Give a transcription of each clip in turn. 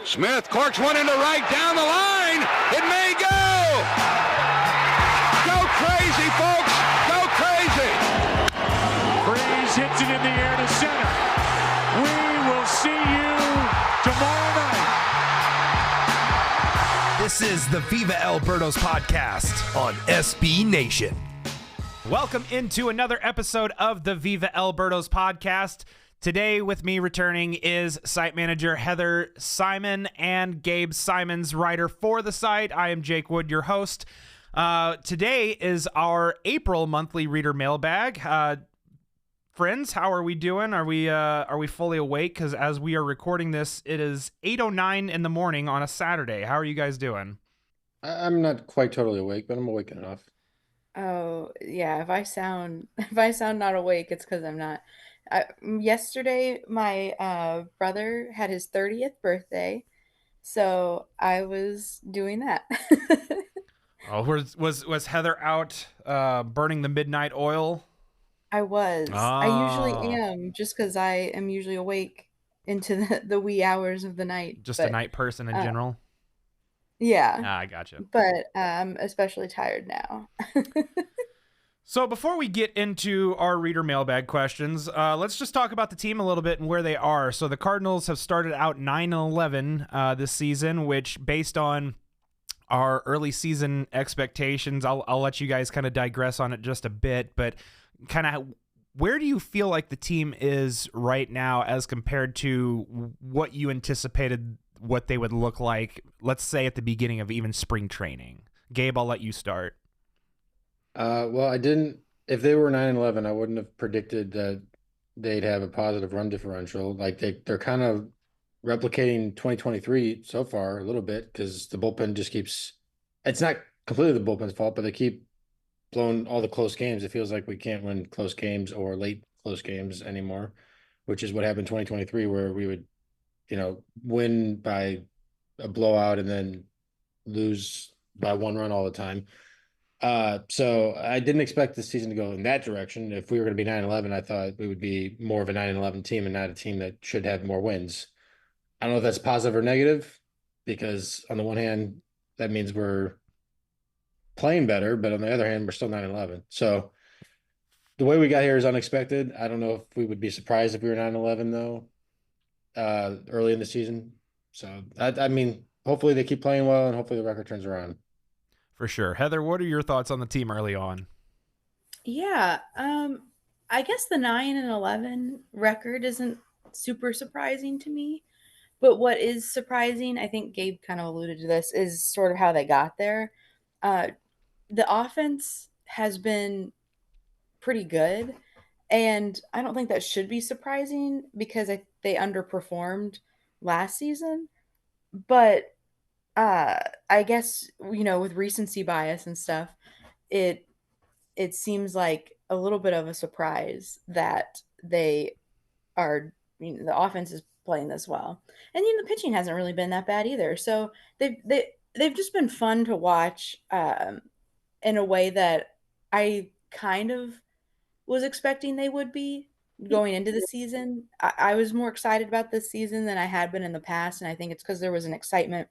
Smith corks one into right down the line. It may go. Go crazy, folks. Go crazy. Breeze hits it in the air to center. We will see you tomorrow night. This is the Viva Alberto's podcast on SB Nation. Welcome into another episode of the Viva Alberto's podcast. Today with me returning is site manager Heather Simon and Gabe Simons, writer for the site. I am Jake Wood, your host. Today is our April monthly reader mailbag. Friends, how are we doing? Are we fully awake? Because as we are recording this, it is 8:09 in the morning on a Saturday. How are you guys doing? I'm not quite totally awake, but I'm awake enough. Oh, yeah, if I sound not awake, it's because I'm not. Yesterday, my brother had his 30th birthday, so I was doing that. Oh, was Heather out burning the midnight oil? I was. Oh. I usually am, just because I am usually awake into the wee hours of the night. Just but, a night person in general? Yeah. I gotcha. But I'm especially tired now. So before we get into our reader mailbag questions, let's just talk about the team a little bit and where they are. So the Cardinals have started out 9-11 this season, which based on our early season expectations, I'll let you guys kind of digress on it just a bit, but kind of where do you feel like the team is right now as compared to what you anticipated what they would look like, let's say at the beginning of even spring training? Gabe, I'll let you start. Well, I didn't. If they were 9-11, I wouldn't have predicted that they'd have a positive run differential. Like they're kind of replicating 2023 so far a little bit because the bullpen just keeps. It's not completely the bullpen's fault, but they keep blowing all the close games. It feels like we can't win close games or late close games anymore, which is what happened in 2023, where we would, win by a blowout and then lose by one run all the time. So I didn't expect the season to go in that direction. If we were going to be 9-11, I thought we would be more of a 9-11 team and not a team that should have more wins. I don't know if that's positive or negative, because on the one hand, that means we're playing better, but on the other hand, we're still 9-11. So the way we got here is unexpected. I don't know if we would be surprised if we were 9-11 though, early in the season. So I mean, hopefully they keep playing well and hopefully the record turns around. For sure. Heather, what are your thoughts on the team early on? Yeah, I guess the 9-11 record isn't super surprising to me, but what is surprising, I think Gabe kind of alluded to this, is sort of how they got there. The offense has been pretty good, and I don't think that should be surprising because they underperformed last season, but I guess, with recency bias and stuff, it seems like a little bit of a surprise that they are, the offense is playing this well. And the pitching hasn't really been that bad either. So they've just been fun to watch in a way that I kind of was expecting they would be going into the season. I was more excited about this season than I had been in the past, and I think it's because there was an excitement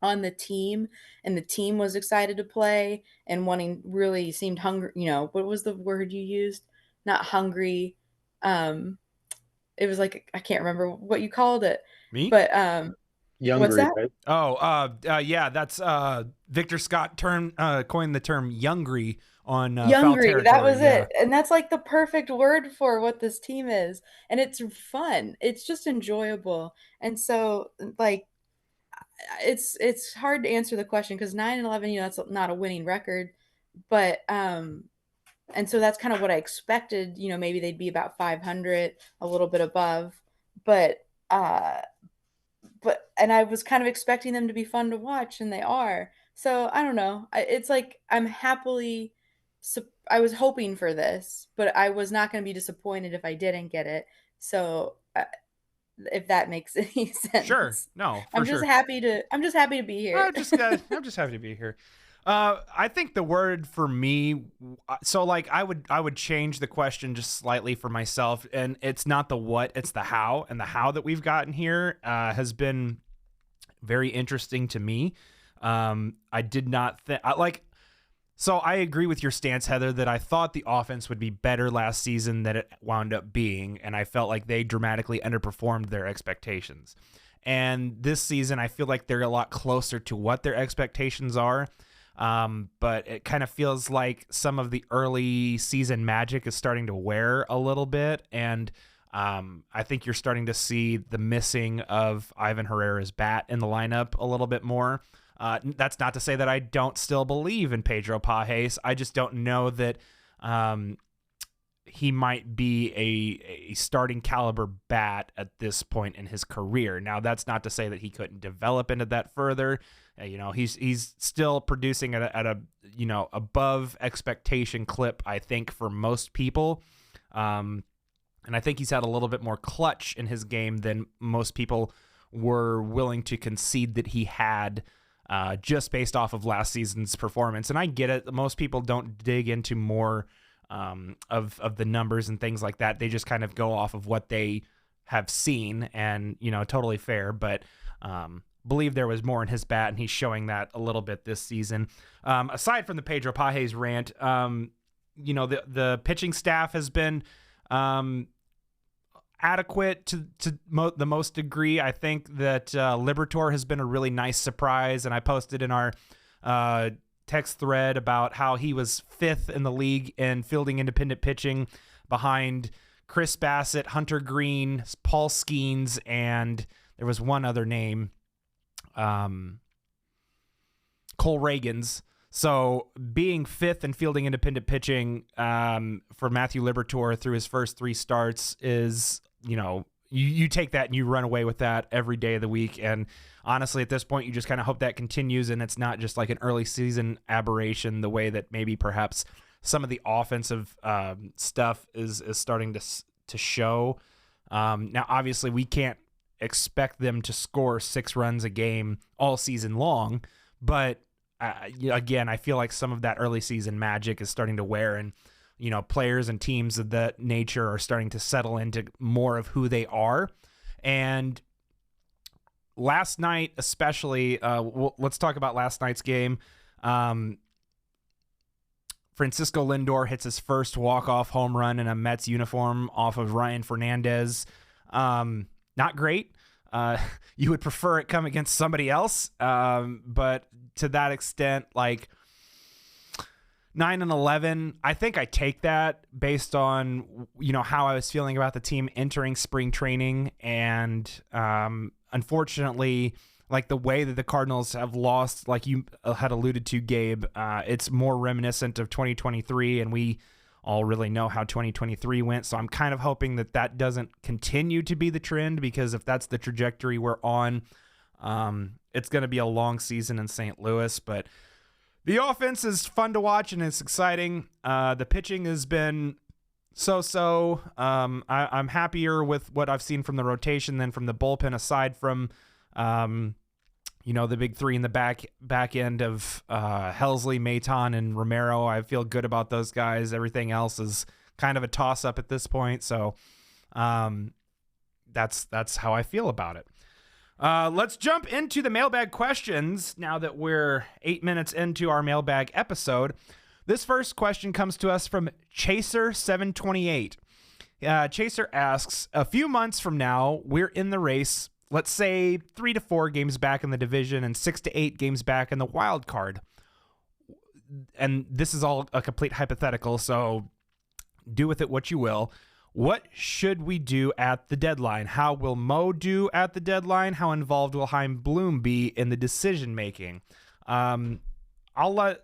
on the team, and the team was excited to play and really seemed hungry. What was the word you used? Not hungry. It was like, I can't remember what you called it. Me? But Younger, what's that? right? Oh, yeah, that's Victor Scott coined the term "youngry" on foul Youngry, territory. that was Yeah. it. And that's like the perfect word for what this team is. And it's fun. It's just enjoyable. And so, like, it's hard to answer the question because 9-11, that's not a winning record, but and so that's kind of what I expected. Maybe they'd be about 500, a little bit above, but and I was kind of expecting them to be fun to watch, and they are. So I don't know. It's like I was hoping for this, but I was not going to be disappointed if I didn't get it. So if that makes any sense. Sure. No, for I'm sure. just happy to be here. I'm just happy to be here. I think the word for me, so like I would change the question just slightly for myself, and it's not the what, it's the how, and the how that we've gotten here has been very interesting to me. I did not think so I agree with your stance, Heather, that I thought the offense would be better last season than it wound up being, and I felt like they dramatically underperformed their expectations. And this season, I feel like they're a lot closer to what their expectations are. But it kind of feels like some of the early season magic is starting to wear a little bit, and I think you're starting to see the missing of Ivan Herrera's bat in the lineup a little bit more. That's not to say that I don't still believe in Pedro Pajes. I just don't know that he might be a starting caliber bat at this point in his career. Now, that's not to say that he couldn't develop into that further. He's still producing at a above expectation clip, I think, for most people. And I think he's had a little bit more clutch in his game than most people were willing to concede that he had, just based off of last season's performance. And I get it. Most people don't dig into more of the numbers and things like that. They just kind of go off of what they have seen, and, totally fair. But believe there was more in his bat, and he's showing that a little bit this season. Aside from the Pedro Pajes rant, the pitching staff has been adequate to the most degree. I think that Liberatore has been a really nice surprise, and I posted in our text thread about how he was 5th in the league in fielding independent pitching behind Chris Bassett, Hunter Green, Paul Skeens, and there was one other name, Cole Reagans. So being 5th in fielding independent pitching for Matthew Liberatore through his first 3 starts is, you take that and you run away with that every day of the week. And honestly, at this point, you just kind of hope that continues, and it's not just like an early season aberration the way that maybe perhaps some of the offensive stuff is starting to show. Now, obviously, we can't expect them to score 6 runs a game all season long, but again, I feel like some of that early season magic is starting to wear, and players and teams of that nature are starting to settle into more of who they are. And last night, especially, let's talk about last night's game. Francisco Lindor hits his first walk-off home run in a Mets uniform off of Ryan Fernandez. Not great. You would prefer it come against somebody else, but to that extent, 9-11, I think I take that based on how I was feeling about the team entering spring training, and unfortunately, the way that the Cardinals have lost, like you had alluded to, Gabe, it's more reminiscent of 2023, and we all really know how 2023 went. So I'm kind of hoping that doesn't continue to be the trend, because if that's the trajectory we're on, it's going to be a long season in St. Louis. But the offense is fun to watch and it's exciting. The pitching has been so-so. I'm happier with what I've seen from the rotation than from the bullpen, aside from the big 3 in the back end of Helsley, Maton, and Romero. I feel good about those guys. Everything else is kind of a toss-up at this point. So that's how I feel about it. Let's jump into the mailbag questions now that we're 8 minutes into our mailbag episode. This first question comes to us from Chaser728. Chaser asks, a few months from now, we're in the race, let's say 3 to 4 games back in the division and 6 to 8 games back in the wild card. And this is all a complete hypothetical, so do with it what you will. What should we do at the deadline? How will Mo do at the deadline? How involved will Chaim Bloom be in the decision making? I'll let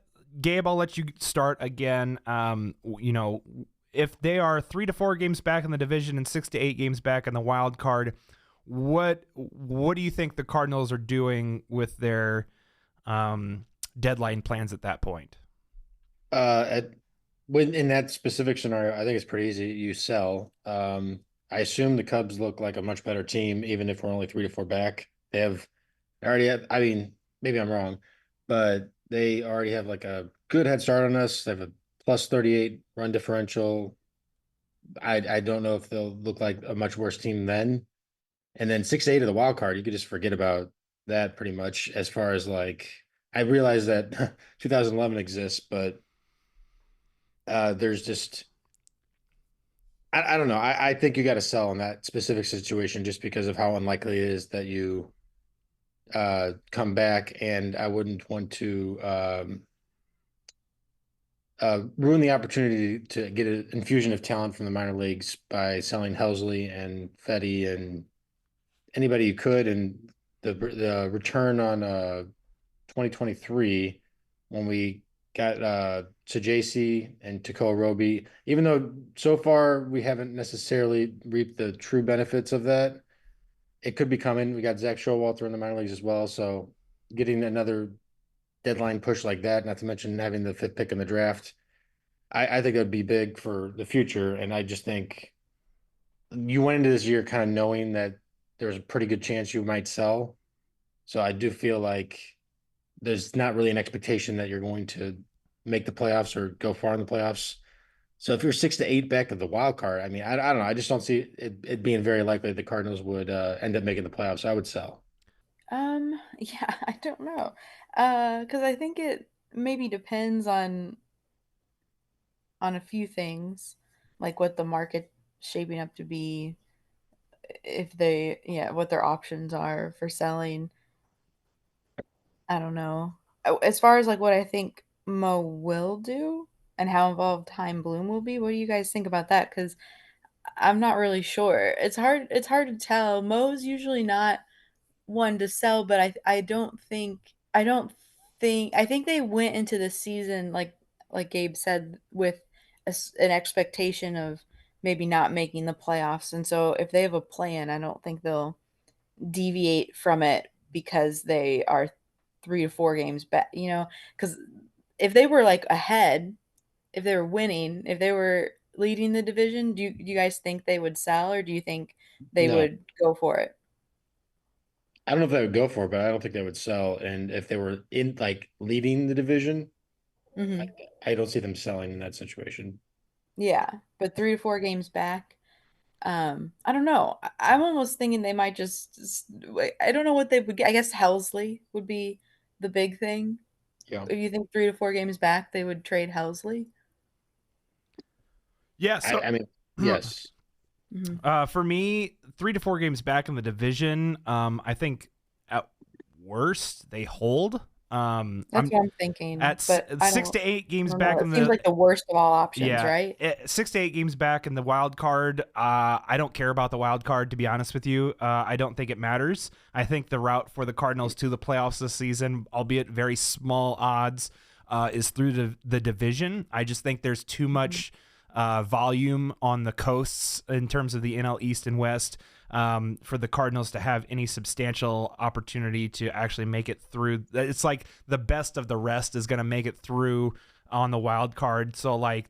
you start again. If they are 3 to 4 games back in the division and 6 to 8 games back in the wild card, what do you think the Cardinals are doing with their deadline plans at that point? In that specific scenario, I think it's pretty easy. You sell. I assume the Cubs look like a much better team, even if we're only 3 to 4 back. Maybe I'm wrong, but they already have a good head start on us. They have a plus 38 run differential. I don't know if they'll look like a much worse team then. And then 6 to 8 of the wild card, you could just forget about that pretty much as far as like I realize that 2011 exists, but there's just I don't know. I think you got to sell in that specific situation just because of how unlikely it is that you come back, and I wouldn't want to ruin the opportunity to get an infusion of talent from the minor leagues by selling Helsley and Fetty and anybody you could, and the return on 2023 when we got Sajasi and Takoa Roby, even though so far we haven't necessarily reaped the true benefits of that, it could be coming. We got Zach Showalter in the minor leagues as well, so getting another deadline push like that, not to mention having the fifth pick in the draft, I think that would be big for the future. And I just think you went into this year kind of knowing that there's a pretty good chance you might sell. So I do feel like there's not really an expectation that you're going to make the playoffs or go far in the playoffs. So if you're 6 to 8 back of the wild card, I mean, I don't know. I just don't see it being very likely the Cardinals would end up making the playoffs. So I would sell. Yeah, I don't know. Because I think it maybe depends on a few things, like what the market shaping up to be, if they, yeah, what their options are for selling. I don't know. As far as like what I think Mo will do and how involved Time Bloom will be, what do you guys think about that? Because I'm not really sure. It's hard to tell. Mo's usually not one to sell, but I think they went into the season like Gabe said with an expectation of maybe not making the playoffs, and so if they have a plan, I don't think they'll deviate from it because they are 3 to 4 games back. Because if they were like ahead, if they were winning, if they were leading the division, do you guys think they would sell, or do you think they No, would go for it? I don't know if they would go for it, but I don't think they would sell. And if they were in like leading the division, I, Hmm. I don't see them selling in that situation. Yeah, but 3 to 4 games back. I don't know. I'm almost thinking they might I don't know what they would get. I guess Helsley would be the big thing. Yeah. If you think 3 to 4 games back, they would trade Helsley. Yeah. So I mean, yes. Hmm. for me, 3 to 4 games back in the division, I think at worst they hold. That's I'm what I'm thinking, at but I 6 to 8 games don't know. back It in seems the like the worst of all options, yeah, right? 6 to 8 games back in the wild card. I don't care about the wild card, to be honest with you. I don't think it matters. I think the route for the Cardinals to the playoffs this season, albeit very small odds, is through the division. I just think there's too much volume on the coasts in terms of the NL East and West for the Cardinals to have any substantial opportunity to actually make it through. It's like the best of the rest is going to make it through on the wild card. So like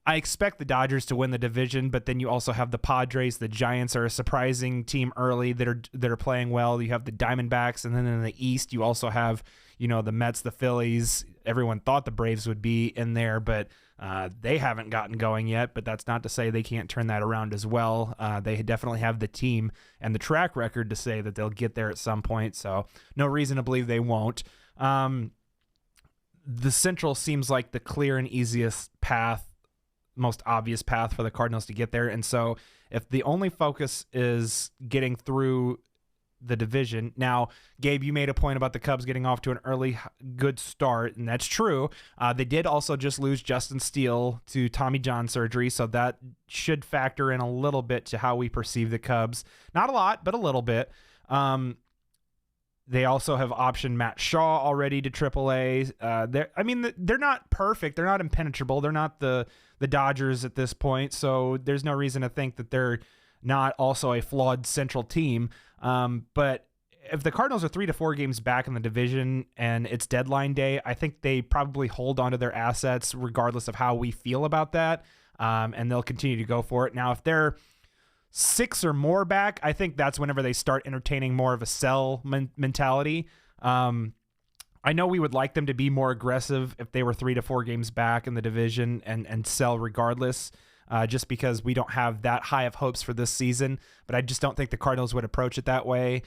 I expect the Dodgers to win the division, but then you also have the Padres. The Giants are a surprising team early that are playing well. You have the Diamondbacks, and then in the East you also have the Mets, the Phillies. Everyone thought the Braves would be in there, but they haven't gotten going yet. But that's not to say they can't turn that around as well. They definitely have the team and the track record to say that they'll get there at some point. So no reason to believe they won't. The Central seems like the clear and easiest path, most obvious path for the Cardinals to get there. And so if the only focus is getting through the division. Now, Gabe, you made a point about the Cubs getting off to an early good start, and that's true. They did also just lose Justin Steele to Tommy John surgery, so that should factor in a little bit to how we perceive the Cubs. Not a lot, but a little bit. They also have optioned Matt Shaw already to AAA. They're not perfect. They're not impenetrable. They're not the Dodgers at this point, so there's no reason to think that they're not also a flawed Central team. But if the Cardinals are 3 to 4 games back in the division and it's deadline day, I think they probably hold onto their assets regardless of how we feel about that, and they'll continue to go for it. Now, if they're 6 or more back, I think that's whenever they start entertaining more of a sell mentality. I know we would like them to be more aggressive if they were 3 to 4 games back in the division and sell regardless. just because we don't have that high of hopes for this season. But I just don't think the Cardinals would approach it that way,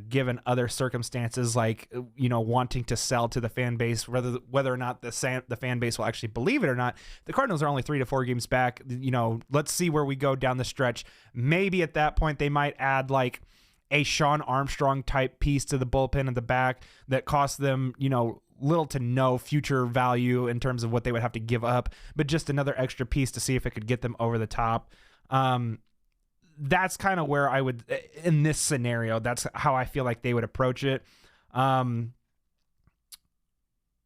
given other circumstances like, wanting to sell to the fan base, whether or not the fan base will actually believe it or not. The Cardinals are only 3 to 4 games back. Let's see where we go down the stretch. Maybe at that point they might add like a Sean Armstrong type piece to the bullpen in the back that costs them, little to no future value in terms of what they would have to give up, but just another extra piece to see if it could get them over the top. That's kind of where I would, in this scenario, that's how I feel like they would approach it.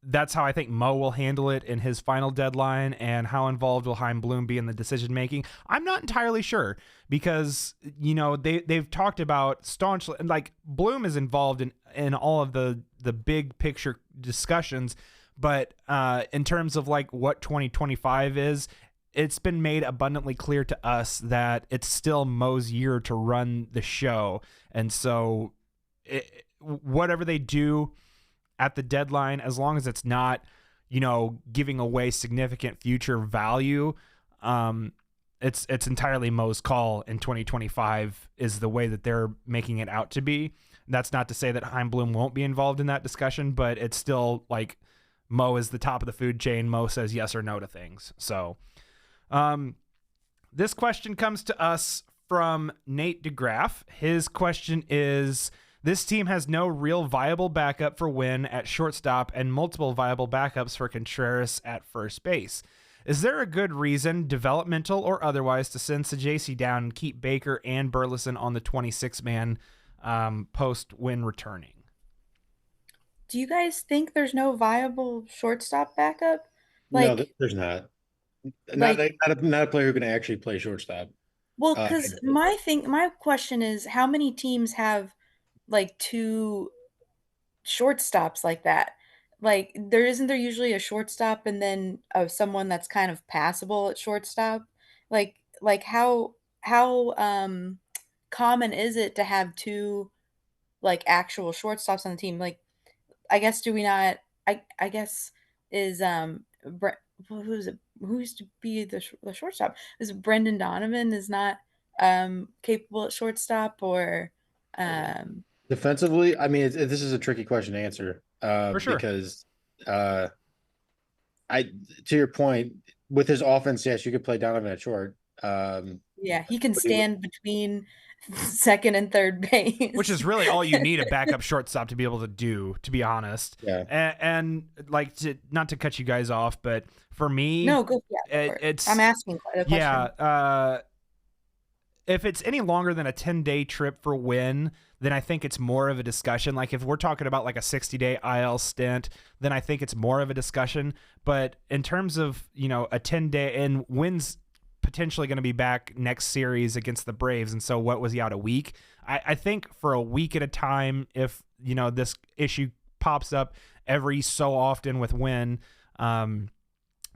That's how I think Mo will handle it in his final deadline, and how involved will Chaim Bloom be in the decision making. I'm not entirely sure because they've talked about staunchly, like Bloom is involved in all of the big picture discussions, but in terms of like what 2025 is, it's been made abundantly clear to us that it's still Mo's year to run the show, and so whatever they do at the deadline, as long as it's not, giving away significant future value, it's entirely Mo's call in 2025 is the way that they're making it out to be. That's not to say that Chaim Bloom won't be involved in that discussion, but it's still like Mo is the top of the food chain. Mo says yes or no to things. So this question comes to us from Nate DeGraff. His question is, this team has no real viable backup for Wynn at shortstop and multiple viable backups for Contreras at first base. Is there a good reason, developmental or otherwise, to send Sajaci down and keep Baker and Burleson on the 26-man post Wynn returning? Do you guys think there's no viable shortstop backup? No, there's not. Not a player who can actually play shortstop. Well, because my question is, how many teams have like 2 shortstops like that? Like, isn't there usually a shortstop and then someone that's kind of passable at shortstop? Like how common is it to have 2 like actual shortstops on the team? Like, I guess do we not? I guess is who's it? Who used to be the shortstop? Is Brendan Donovan is not capable at shortstop, or Defensively, I mean, this is a tricky question to answer. For sure. Because to your point, with his offense, yes, you could play Donovan at short. Yeah, he can stand between second and third base, which is really all you need a backup shortstop to be able to do, to be honest. Yeah. And like, not to cut you guys off, but for me, no, go. Yeah, it's. I'm asking a question. Yeah. If it's any longer than a 10-day trip for Wynn, then I think it's more of a discussion. Like if we're talking about like a 60-day IL stint, then I think it's more of a discussion. But in terms of, a 10-day, and Wynn's potentially going to be back next series against the Braves. And so what was he out a week? I think for a week at a time, if, this issue pops up every so often with Wynn, that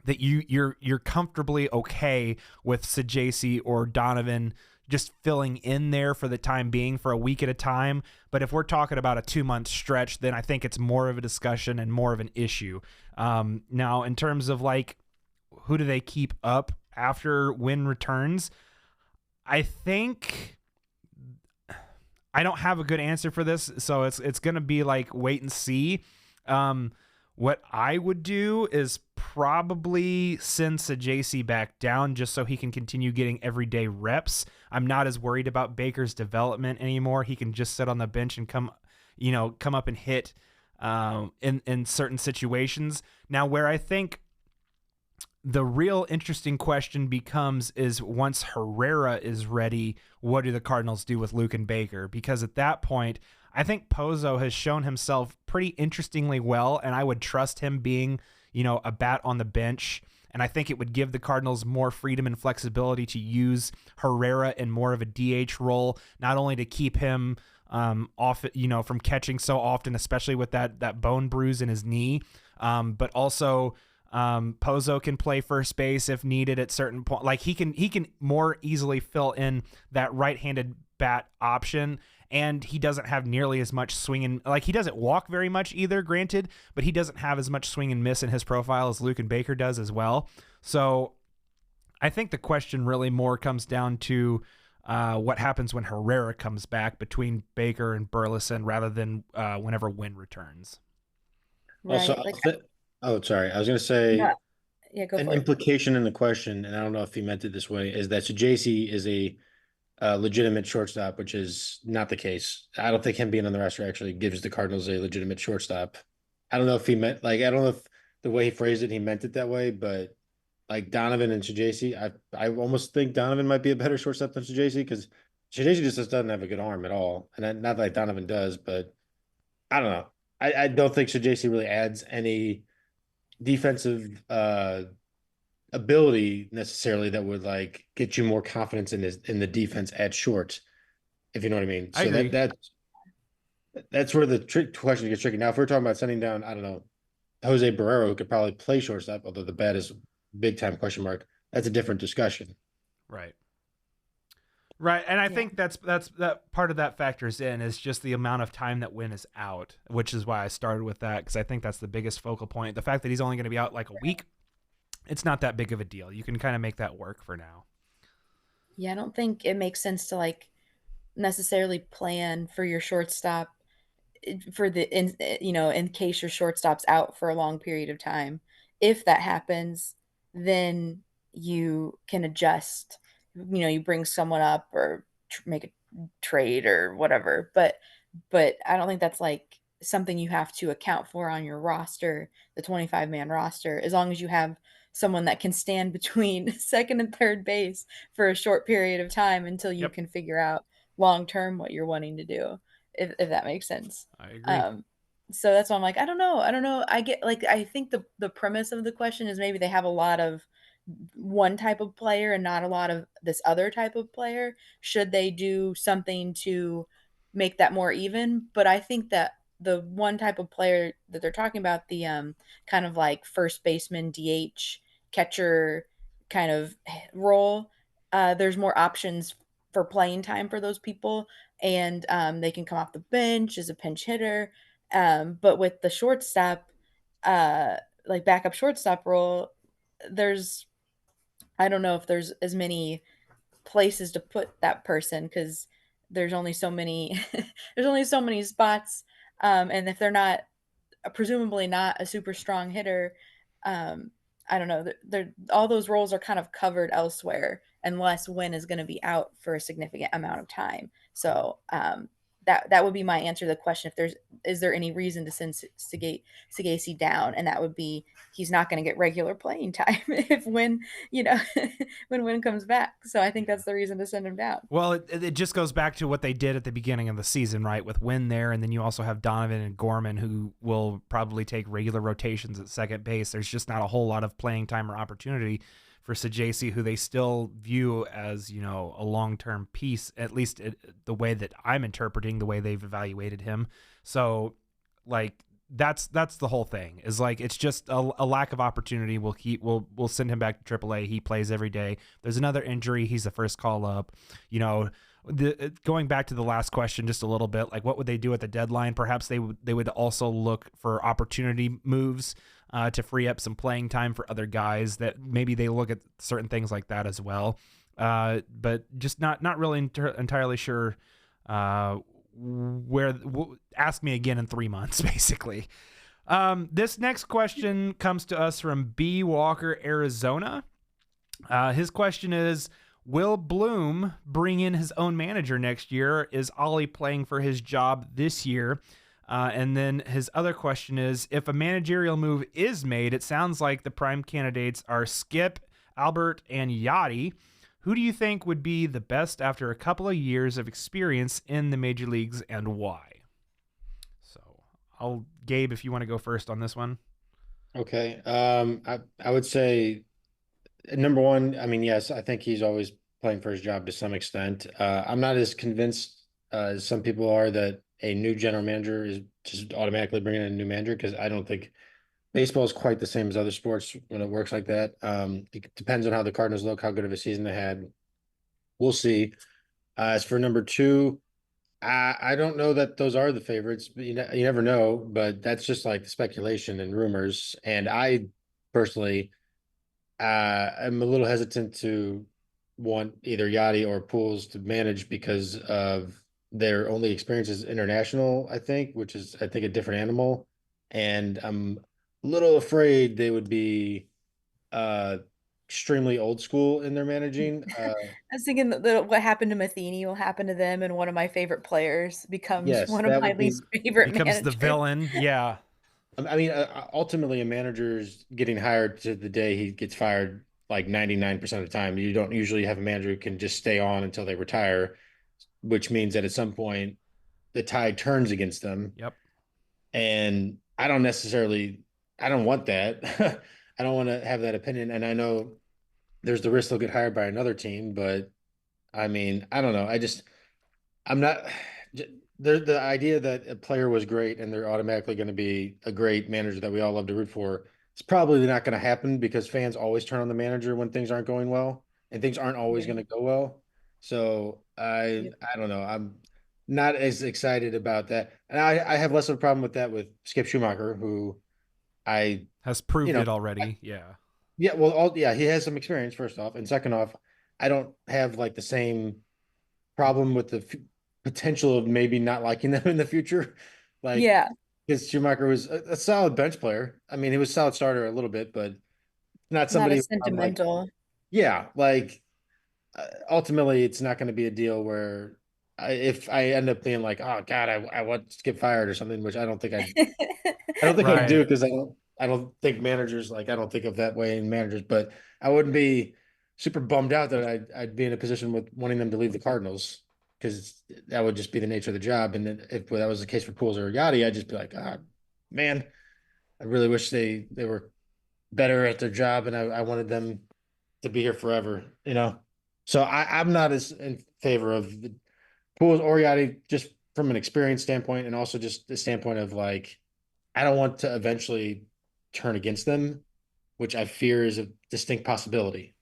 you're comfortably okay with Sajaci or Donovan just filling in there for the time being for a week at a time. But if we're talking about a 2-month stretch, then I think it's more of a discussion and more of an issue. Now, in terms of like, who do they keep up after Wynn returns? I think I don't have a good answer for this, so it's going to be like wait and see. What I would do is probably send Sajaci back down just so he can continue getting everyday reps. I'm not as worried about Baker's development anymore. He can just sit on the bench and come up and hit in certain situations. Now, where I think the real interesting question becomes is once Herrera is ready, what do the Cardinals do with Luke and Baker? Because at that point, I think Pozo has shown himself pretty interestingly well, and I would trust him being, a bat on the bench. And I think it would give the Cardinals more freedom and flexibility to use Herrera in more of a DH role, not only to keep him off, from catching so often, especially with that bone bruise in his knee, but also Pozo can play first base if needed at certain point. Like he can more easily fill in that right-handed bat option. And he doesn't have nearly as much swing and like he doesn't walk very much either, granted, but he doesn't have as much swing and miss in his profile as Luke and Baker does as well. So I think the question really more comes down to what happens when Herrera comes back between Baker and Burleson rather than whenever Wynn returns. Also, Right. Like, sorry. I was going to no, say yeah, go an for it. implication in the question, and I don't know if he meant it this way, is that JC is a legitimate shortstop, which is not the case. I don't think him being on the roster actually gives the Cardinals a legitimate shortstop. I don't know if he meant I don't know if the way he phrased it, he meant it that way, but like Donovan and Shajacy, I almost think Donovan might be a better shortstop than Shajacy because Shajacy just doesn't have a good arm at all, and not like Donovan does, but I don't know. I don't think Shajacy really adds any defensive ability necessarily that would like get you more confidence in the defense at short, if you know what I mean. I So agree. that's where the question gets tricky. Now, if we're talking about sending down, I don't know, Jose Barrero, who could probably play shortstop, although the bat is big time question mark. That's a different discussion. Right. Right, and I Yeah. think that's that part of that factors in is just the amount of time that Wynn is out, which is why I started with that because I think that's the biggest focal point. The fact that he's only going to be out like a week, it's not that big of a deal. You can kind of make that work for now. Yeah, I don't think it makes sense to like necessarily plan for your shortstop for the in case your shortstop's out for a long period of time. If that happens, then you can adjust. You bring someone up or make a trade or whatever. But I don't think that's like something you have to account for on your roster, the 25-man roster, as long as you have someone that can stand between second and third base for a short period of time until you Yep, can figure out long term what you're wanting to do, if that makes sense. I agree. Um, so that's why I'm like, I don't know. I don't know. I get like I think the premise of the question is maybe they have a lot of one type of player and not a lot of this other type of player. Should they do something to make that more even? But I think that the one type of player that they're talking about, the kind of like first baseman, DH, catcher kind of role, there's more options for playing time for those people, and they can come off the bench as a pinch hitter. But with the shortstop, uh, like backup shortstop role, there's I don't know if there's as many places to put that person because there's only so many there's only so many spots, and if they're not presumably not a super strong hitter, um, I don't know. They're all those roles are kind of covered elsewhere unless Win is going to be out for a significant amount of time. So that would be my answer to the question. If is there any reason to send Sagasi down, and that would be he's not going to get regular playing time if Win when Win comes back. So I think that's the reason to send him down. Well, it just goes back to what they did at the beginning of the season, right? With Wynn there, and then you also have Donovan and Gorman, who will probably take regular rotations at second base. There's just not a whole lot of playing time or opportunity for Sajasi, who they still view as, a long-term piece, at least the way that I'm interpreting the way they've evaluated him. So, like, that's the whole thing is like it's just a lack of opportunity. We'll send him back to AAA. He plays every day. There's another injury. He's the first call up. Going back to the last question just a little bit, like what would they do at the deadline? Perhaps they would also look for opportunity moves to free up some playing time for other guys. That maybe they look at certain things like that as well. But just not really entirely sure. Ask me again in 3 months, basically. This next question comes to us from B. Walker, Arizona. His question is, will Bloom bring in his own manager next year? Is Ollie playing for his job this year? And then his other question is, if a managerial move is made, it sounds like the prime candidates are Skip, Albert, and Yachty. Who do you think would be the best after a couple of years of experience in the major leagues, and why? So, Gabe, if you want to go first on this one. Okay. I would say number one, I mean, yes, I think he's always playing for his job to some extent. I'm not as convinced as some people are that a new general manager is just automatically bringing in a new manager because I don't think baseball is quite the same as other sports when it works like that. It depends on how the Cardinals look, how good of a season they had. We'll see. As for number two, I don't know that those are the favorites, but you never know. But that's just like speculation and rumors. And I personally I'm a little hesitant to want either Yachty or Pools to manage because of their only experience is international, I think, which is I think a different animal. And I'm a little afraid they would be uh extremely old school in their managing. I was thinking that what happened to Matheny will happen to them, and one of my favorite players becomes Yes, one of that my would be least favorite Becomes the managers. villain. Yeah. I mean, ultimately, a manager's getting hired to the day he gets fired like 99% of the time. You don't usually have a manager who can just stay on until they retire, which means that at some point the tide turns against them. Yep. And I don't want that. I don't want to have that opinion. And I know there's the risk they'll get hired by another team, but I mean, I don't know. I'm not the idea that a player was great and they're automatically going to be a great manager that we all love to root for. It's probably not going to happen because fans always turn on the manager when things aren't going well and things aren't always Yeah. going to go well. So Yep. I don't know. I'm not as excited about that. And I have less of a problem with that with Skip Schumacher, who I, Has you proved know, it already. Yeah. yeah, well, yeah, he has some experience first off, and second off, I don't have like the same problem with the potential of maybe not liking them in the future. Like, Yeah, because Schumacher was a solid bench player. I mean, he was a solid starter a little bit, but not not somebody as who I'm like, sentimental. yeah, like ultimately, it's not going to be a deal where if I end up being like, oh God, I want to get fired or something, which I don't think I'd do Right. it because I don't think managers like I don't think of that way in managers, but I wouldn't be super bummed out that I'd be in a position with wanting them to leave the Cardinals because that would just be the nature of the job. And then if that was the case for Pools or Yachty, I'd just be like, ah, man, I really wish they were better at their job and I wanted them to be here forever, you know. So I'm not as in favor of the Pools or Yachty just from an experience standpoint and also just the standpoint of like I don't want to eventually turn against them, which I fear is a distinct possibility.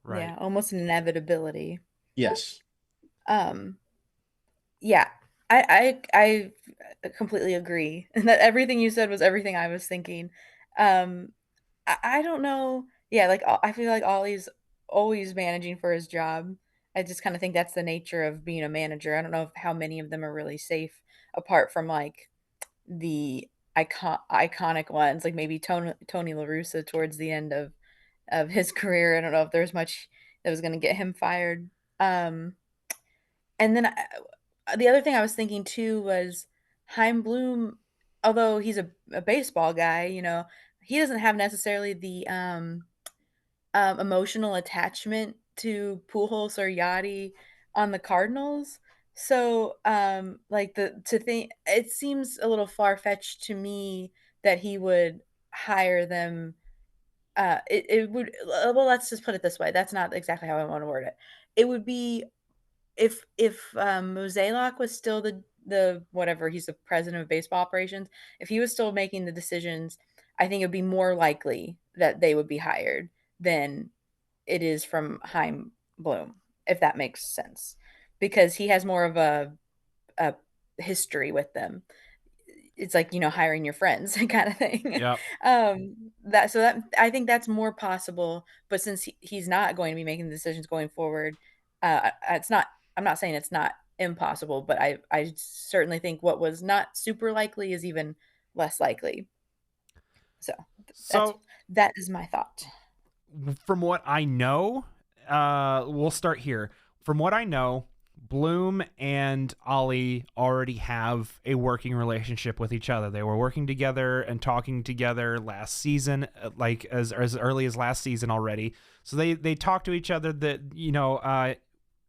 Right. Yeah, almost an inevitability. Yes. Um, yeah, I completely agree. And that everything you said was everything I was thinking. Um, I don't know. Yeah, like I feel like Ollie's always managing for his job. I just kind of think that's the nature of being a manager. I don't know if, how many of them are really safe apart from like the iconic ones, like maybe Tony La Russa towards the end of his career. I don't know if there's much that was going to get him fired. Um, and then the other thing I was thinking too was Heim Bloom, although he's a baseball guy, he doesn't have necessarily the emotional attachment to Pujols or Yachty on the Cardinals. So, like the to think it seems a little far fetched to me that he would hire them. It would well, let's just put it this way. That's not exactly how I want to word it. It would be if Mozeliak was still the whatever he's the president of baseball operations. If he was still making the decisions, I think it would be more likely that they would be hired than it is from Heim Bloom, if that makes sense, because he has more of a history with them. It's like hiring your friends kind of thing. Yep. That I think that's more possible. But since he's not going to be making the decisions going forward, it's not. I'm not saying it's not impossible, but I certainly think what was not super likely is even less likely. So that's So that is my thought. from what I know, we'll start here. From what I know, Bloom and Ollie already have a working relationship with each other. They were working together and talking together last season, like as early as last season already. So they talk to each other. That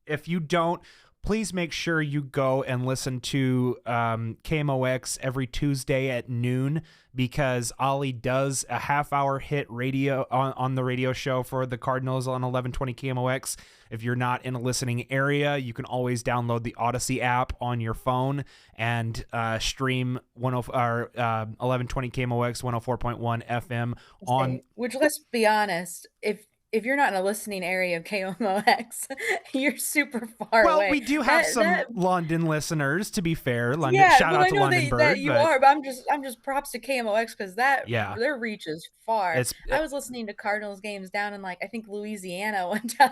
if you don't, please make sure you go and listen to KMOX every Tuesday at noon, because Ollie does a half-hour hit radio on the radio show for the Cardinals on 1120 KMOX. If you're not in a listening area, you can always download the Odyssey app on your phone and stream 1120 KMOX 104.1 FM on. Which, let's be honest, if if you're not in a listening area of KMOX, you're super far Well, away. we do have some London listeners, to be fair. London, shout out to London Bird. That you are, but I'm just props to KMOX because yeah, their reach is far. I was listening to Cardinals games down in, like, I think Louisiana one time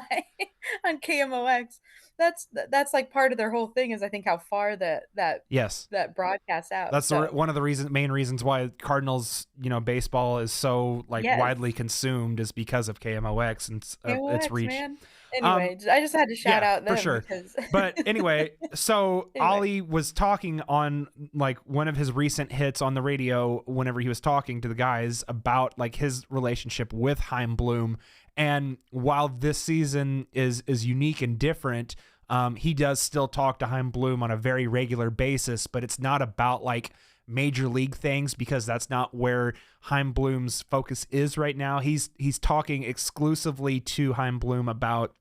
on KMOX. That's like part of their whole thing is, I think, how far that broadcasts out. That's one of the main reasons why Cardinals, baseball is so widely consumed is because of KMOX and its reach. Man. Anyway, I just had to shout out them for sure. Because... But anyway, so Ollie was talking on one of his recent hits on the radio whenever he was talking to the guys about his relationship with Chaim Bloom. And while this season is unique and different, he does still talk to Chaim Bloom on a very regular basis, but it's not about major league things because that's not where Chaim Bloom's focus is right now. He's talking exclusively to Chaim Bloom about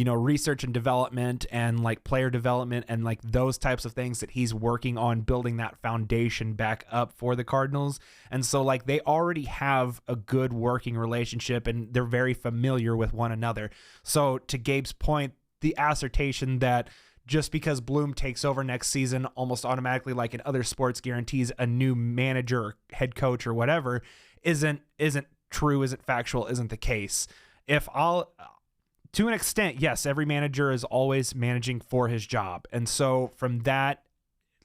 research and development and player development and those types of things that he's working on building that foundation back up for the Cardinals. And so they already have a good working relationship and they're very familiar with one another. So to Gabe's point, the assertion that just because Bloom takes over next season almost automatically, like in other sports, guarantees a new manager or head coach or whatever isn't true, isn't factual, isn't the case. To an extent, yes, every manager is always managing for his job. And so from that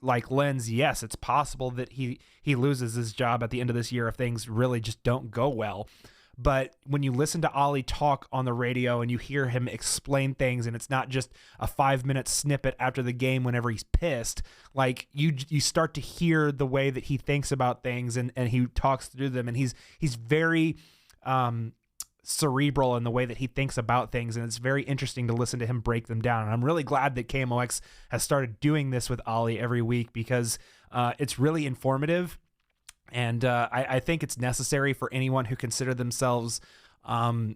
lens, yes, it's possible that he loses his job at the end of this year if things really just don't go well. But when you listen to Ollie talk on the radio and you hear him explain things, and it's not just a 5-minute snippet after the game whenever he's pissed, you start to hear the way that he thinks about things and he talks through them. And he's very cerebral in the way that he thinks about things, and it's very interesting to listen to him break them down. And I'm really glad that KMOX has started doing this with Ollie every week because it's really informative, and I think it's necessary for anyone who consider themselves a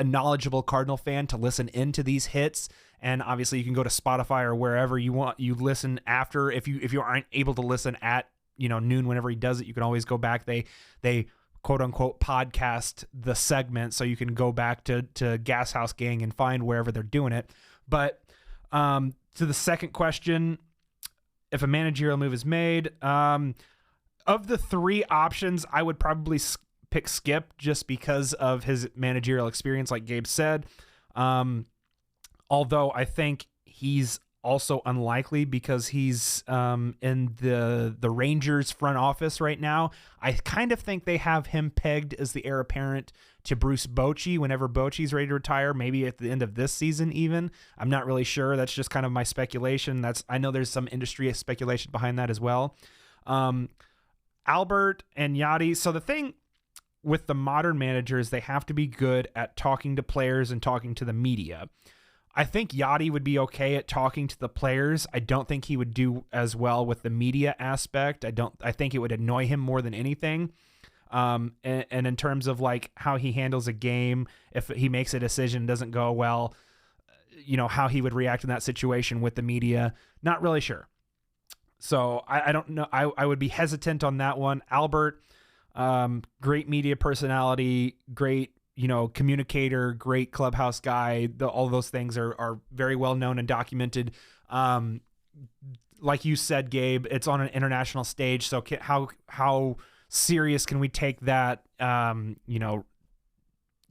knowledgeable Cardinal fan to listen into these hits. And obviously you can go to Spotify or wherever you want, you listen after. If you aren't able to listen at noon whenever he does it, you can always go back. They quote unquote podcast the segment, so you can go back to Gas House Gang and find wherever they're doing it. But to the second question, if a managerial move is made, of the three options, I would probably pick Skip just because of his managerial experience, like Gabe said. Although I think he's also unlikely because he's in the Rangers front office right now. I kind of think they have him pegged as the heir apparent to Bruce Bochy whenever Bochy's ready to retire, maybe at the end of this season even. I'm not really sure. That's just kind of my speculation. I know there's some industry speculation behind that as well. Albert and Yadi. So the thing with the modern managers, they have to be good at talking to players and talking to the media. I think Yachty would be okay at talking to the players. I don't think he would do as well with the media aspect. I think it would annoy him more than anything. And in terms of how he handles a game, if he makes a decision and doesn't go well, how he would react in that situation with the media, not really sure. So I don't know. I would be hesitant on that one. Albert, great media personality, great communicator, great clubhouse guy. All those things are very well known and documented. Like you said, Gabe, it's on an international stage. So how serious can we take that,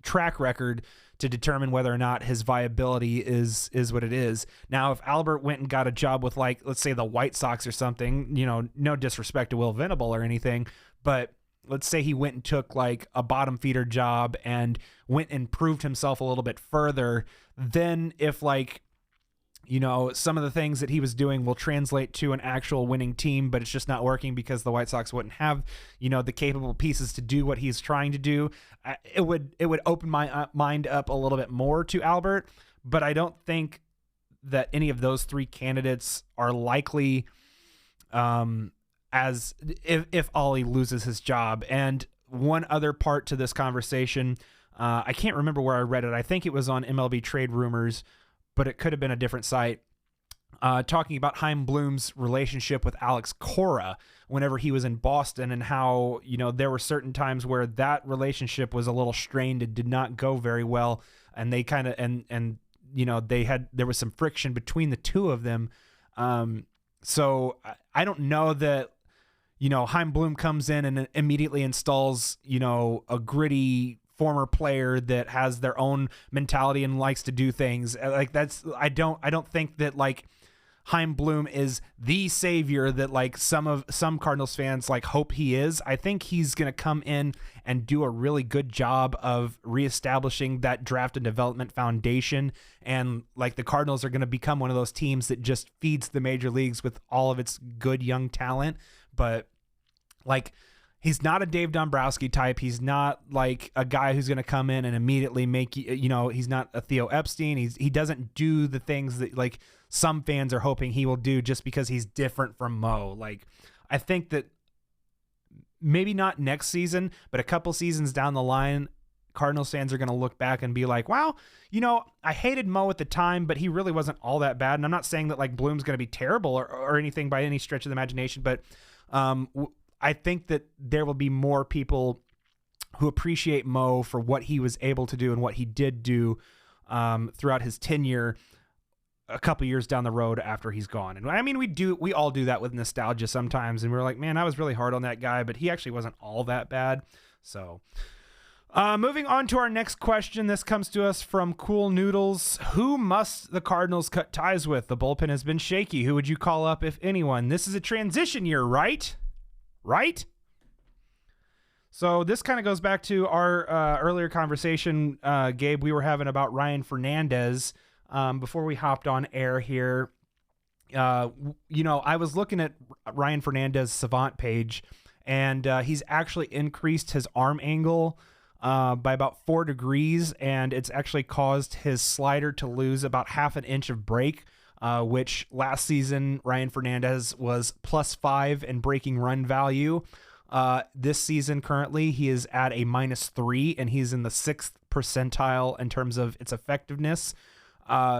track record to determine whether or not his viability is what it is. Now, if Albert went and got a job with let's say the White Sox or something, no disrespect to Will Venable or anything, but let's say he went and took a bottom feeder job and went and proved himself a little bit further. Then if some of the things that he was doing will translate to an actual winning team, but it's just not working because the White Sox wouldn't have, the capable pieces to do what he's trying to do. It would open my mind up a little bit more to Albert, but I don't think that any of those three candidates are likely, as if Ollie loses his job. And one other part to this conversation, I can't remember where I read it. I think it was on MLB Trade Rumors, but it could have been a different site. talking about Chaim Bloom's relationship with Alex Cora whenever he was in Boston, and how, there were certain times where that relationship was a little strained and did not go very well. And they kind of, there was some friction between the two of them. So I don't know that, Chaim Bloom comes in and immediately installs, a gritty former player that has their own mentality and likes to do things like that's. I don't think that like Chaim Bloom is the savior that like some Cardinals fans like hope he is. I think he's going to come in and do a really good job of reestablishing that draft and development foundation. And like the Cardinals are going to become one of those teams that just feeds the major leagues with all of its good young talent. But like, he's not a Dave Dombrowski type. He's not like a guy who's going to come in and immediately make he's not a Theo Epstein. He doesn't do the things that like some fans are hoping he will do just because he's different from Mo. Like, I think that maybe not next season, but a couple seasons down the line, Cardinals fans are going to look back and be like, wow, I hated Mo at the time, but he really wasn't all that bad. And I'm not saying that like Bloom's going to be terrible or anything by any stretch of the imagination, but I think that there will be more people who appreciate Mo for what he was able to do and what he did do throughout his tenure a couple years down the road after he's gone. And I mean, we all do that with nostalgia sometimes. And we're like, man, I was really hard on that guy, but he actually wasn't all that bad. So moving on to our next question. This comes to us from Cool Noodles. Who must the Cardinals cut ties with? The bullpen has been shaky. Who would you call up, if anyone? This is a transition year, right? Right? So this kind of goes back to our earlier conversation, Gabe, we were having about Ryan Fernandez before we hopped on air here. I was looking at Ryan Fernandez's Savant page, and he's actually increased his arm angle by about 4 degrees, and it's actually caused his slider to lose about half an inch of break, which last season Ryan Fernandez was +5 in breaking run value. This season currently he is at a -3, and he's in the 6th percentile in terms of its effectiveness.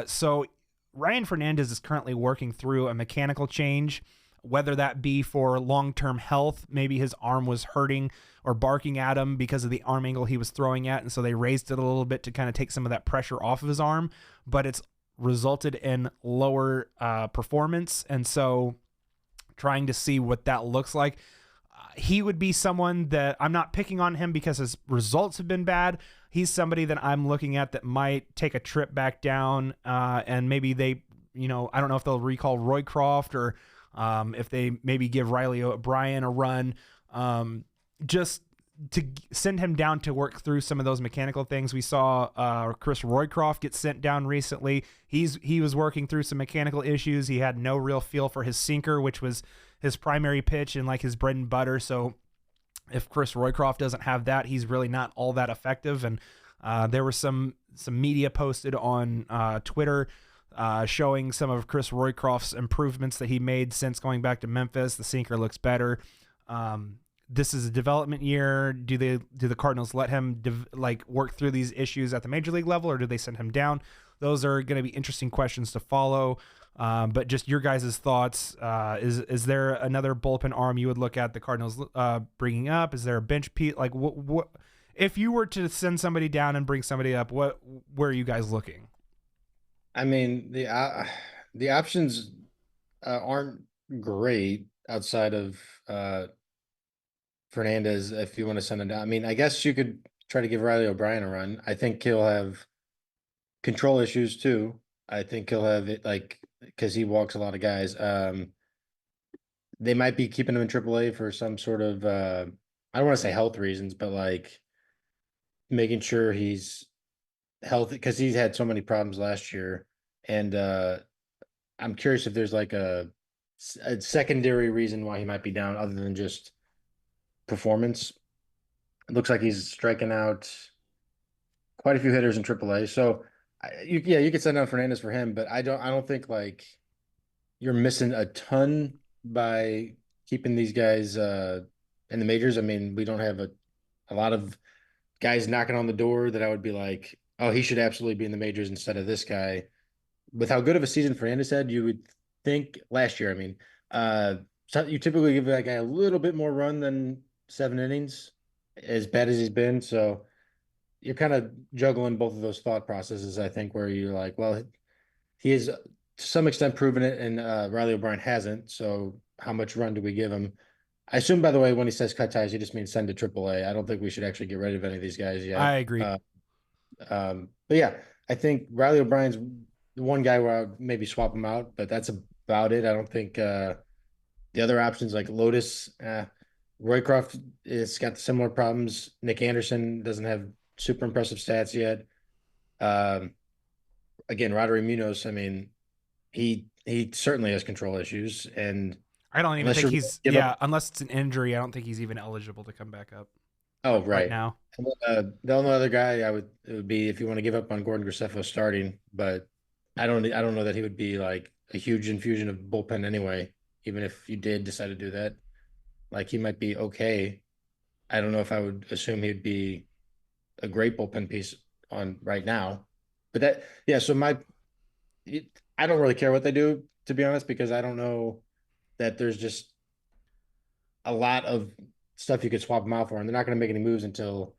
So Ryan Fernandez is currently working through a mechanical change, whether that be for long-term health. Maybe his arm was hurting or barking at him because of the arm angle he was throwing at, and so they raised it a little bit to kind of take some of that pressure off of his arm, but it's resulted in lower performance. And so trying to see what that looks like. He would be someone that I'm not picking on him because his results have been bad. He's somebody that I'm looking at that might take a trip back down, and maybe they, I don't know if they'll recall Roycroft or if they maybe give Riley O'Brien a run, just to send him down to work through some of those mechanical things. We saw Chris Roycroft get sent down recently. He was working through some mechanical issues. He had no real feel for his sinker, which was his primary pitch and like his bread and butter. So if Chris Roycroft doesn't have that, he's really not all that effective. And there was some media posted on Twitter showing some of Chris Roycroft's improvements that he made since going back to Memphis. The sinker looks better. This is a development year. Do the Cardinals let him work through these issues at the major league level, or do they send him down? Those are going to be interesting questions to follow. But just your guys' thoughts. Is there another bullpen arm you would look at the Cardinals bringing up? Is there a bench piece? Like what if you were to send somebody down and bring somebody up? Where are you guys looking? I mean, the options aren't great outside of Fernandez if you want to send him down. I mean, I guess you could try to give Riley O'Brien a run. I think he'll have control issues too. I think he'll have it because he walks a lot of guys. They might be keeping him in AAA for some sort of I don't want to say health reasons, but like making sure he's healthy because he's had so many problems last year. And I'm curious if there's like a secondary reason why he might be down other than just performance. It looks like he's striking out quite a few hitters in AAA. So you could send down Fernandez for him, but I don't think like you're missing a ton by keeping these guys in the majors. I mean, we don't have a lot of guys knocking on the door that I would be like, oh, he should absolutely be in the majors instead of this guy. With how good of a season Fernandez had, you would think last year, so you typically give that guy a little bit more run than 7 innings, as bad as he's been. So you're kind of juggling both of those thought processes, I think, where you're like, well, he is to some extent proven it, and Riley O'Brien hasn't. So how much run do we give him? I assume, by the way, when he says cut ties, he just means send to AAA. I don't think we should actually get rid of any of these guys yet. I agree. But yeah, I think Riley O'Brien's the one guy where I would maybe swap him out, but that's about it. I don't think the other options like Lotus, Roycroft has got similar problems. Nick Anderson doesn't have super impressive stats yet. Um, Again, Roddery Munoz, he certainly has control issues, and I don't even unless think you're he's give up, unless it's an injury. I don't think he's even eligible to come back up oh right right. now. And then, the only other guy it would be if you want to give up on Gordon Graceffo starting, but I don't know that he would be like a huge infusion of bullpen anyway. Even if you did decide to do that, like he might be okay. I don't know if I would assume he'd be a great bullpen piece on right now, but yeah. So I don't really care what they do, to be honest, because I don't know that there's just a lot of stuff you could swap them out for, and they're not going to make any moves until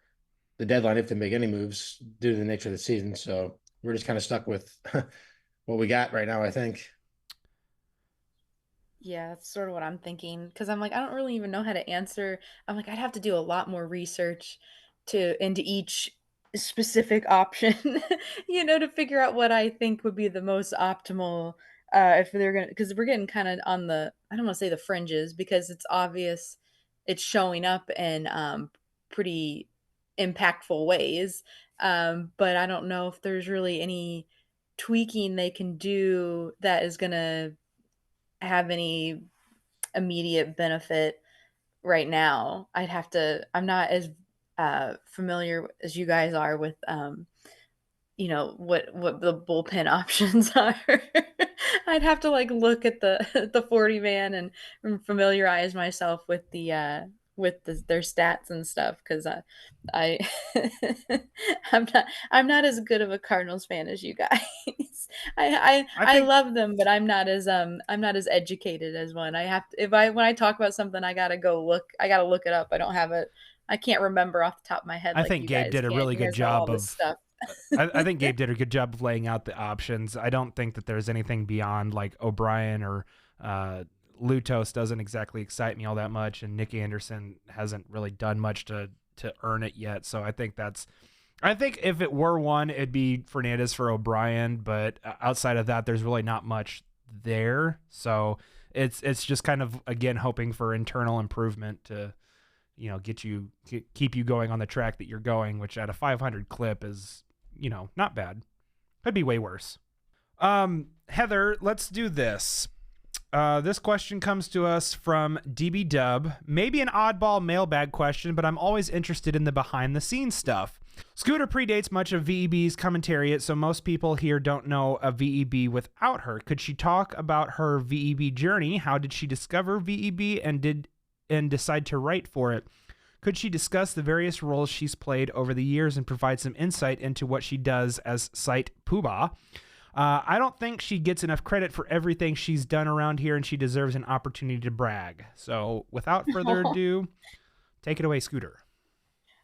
the deadline, if they make any moves, due to the nature of the season. So we're just kind of stuck with what we got right now, I think. Yeah, that's sort of what I'm thinking because I'm like, I don't really even know how to answer. I'm like, I'd have to do a lot more research to into each specific option, to figure out what I think would be the most optimal if they're gonna because we're getting kind of on the I don't want to say the fringes because it's obvious it's showing up in pretty impactful ways. But I don't know if there's really any tweaking they can do that is gonna have any immediate benefit right now. I'm not as familiar as you guys are with what the bullpen options are. I'd have to like look at the 40 man and familiarize myself with their stats and stuff because I I'm not as good of a Cardinals fan as you guys. I I think love them, but I'm not as educated as one. I have to if I when I talk about something I gotta look it up. I don't have it. I can't remember off the top of my head I like think you Gabe guys did a can. really You good guys know all job this of. stuff. I think Gabe did a good job of laying out the options. I don't think that there's anything beyond like O'Brien or Lutos doesn't exactly excite me all that much, and Nick Anderson hasn't really done much to earn it yet. So I think if it were one, it'd be Fernandez for O'Brien, but outside of that, there's really not much there. So it's just kind of again hoping for internal improvement to keep you going on the track that you're going, which at a 500 clip is not bad. Could be way worse. Heather, let's do this. This question comes to us from DB Dub. Maybe an oddball mailbag question, but I'm always interested in the behind-the-scenes stuff. Scooter predates much of VEB's commentariat, so most people here don't know a VEB without her. Could she talk about her VEB journey? How did she discover VEB and decide to write for it? Could she discuss the various roles she's played over the years and provide some insight into what she does as Site Poobah? I don't think she gets enough credit for everything she's done around here, and she deserves an opportunity to brag. So without further ado, take it away, Scooter.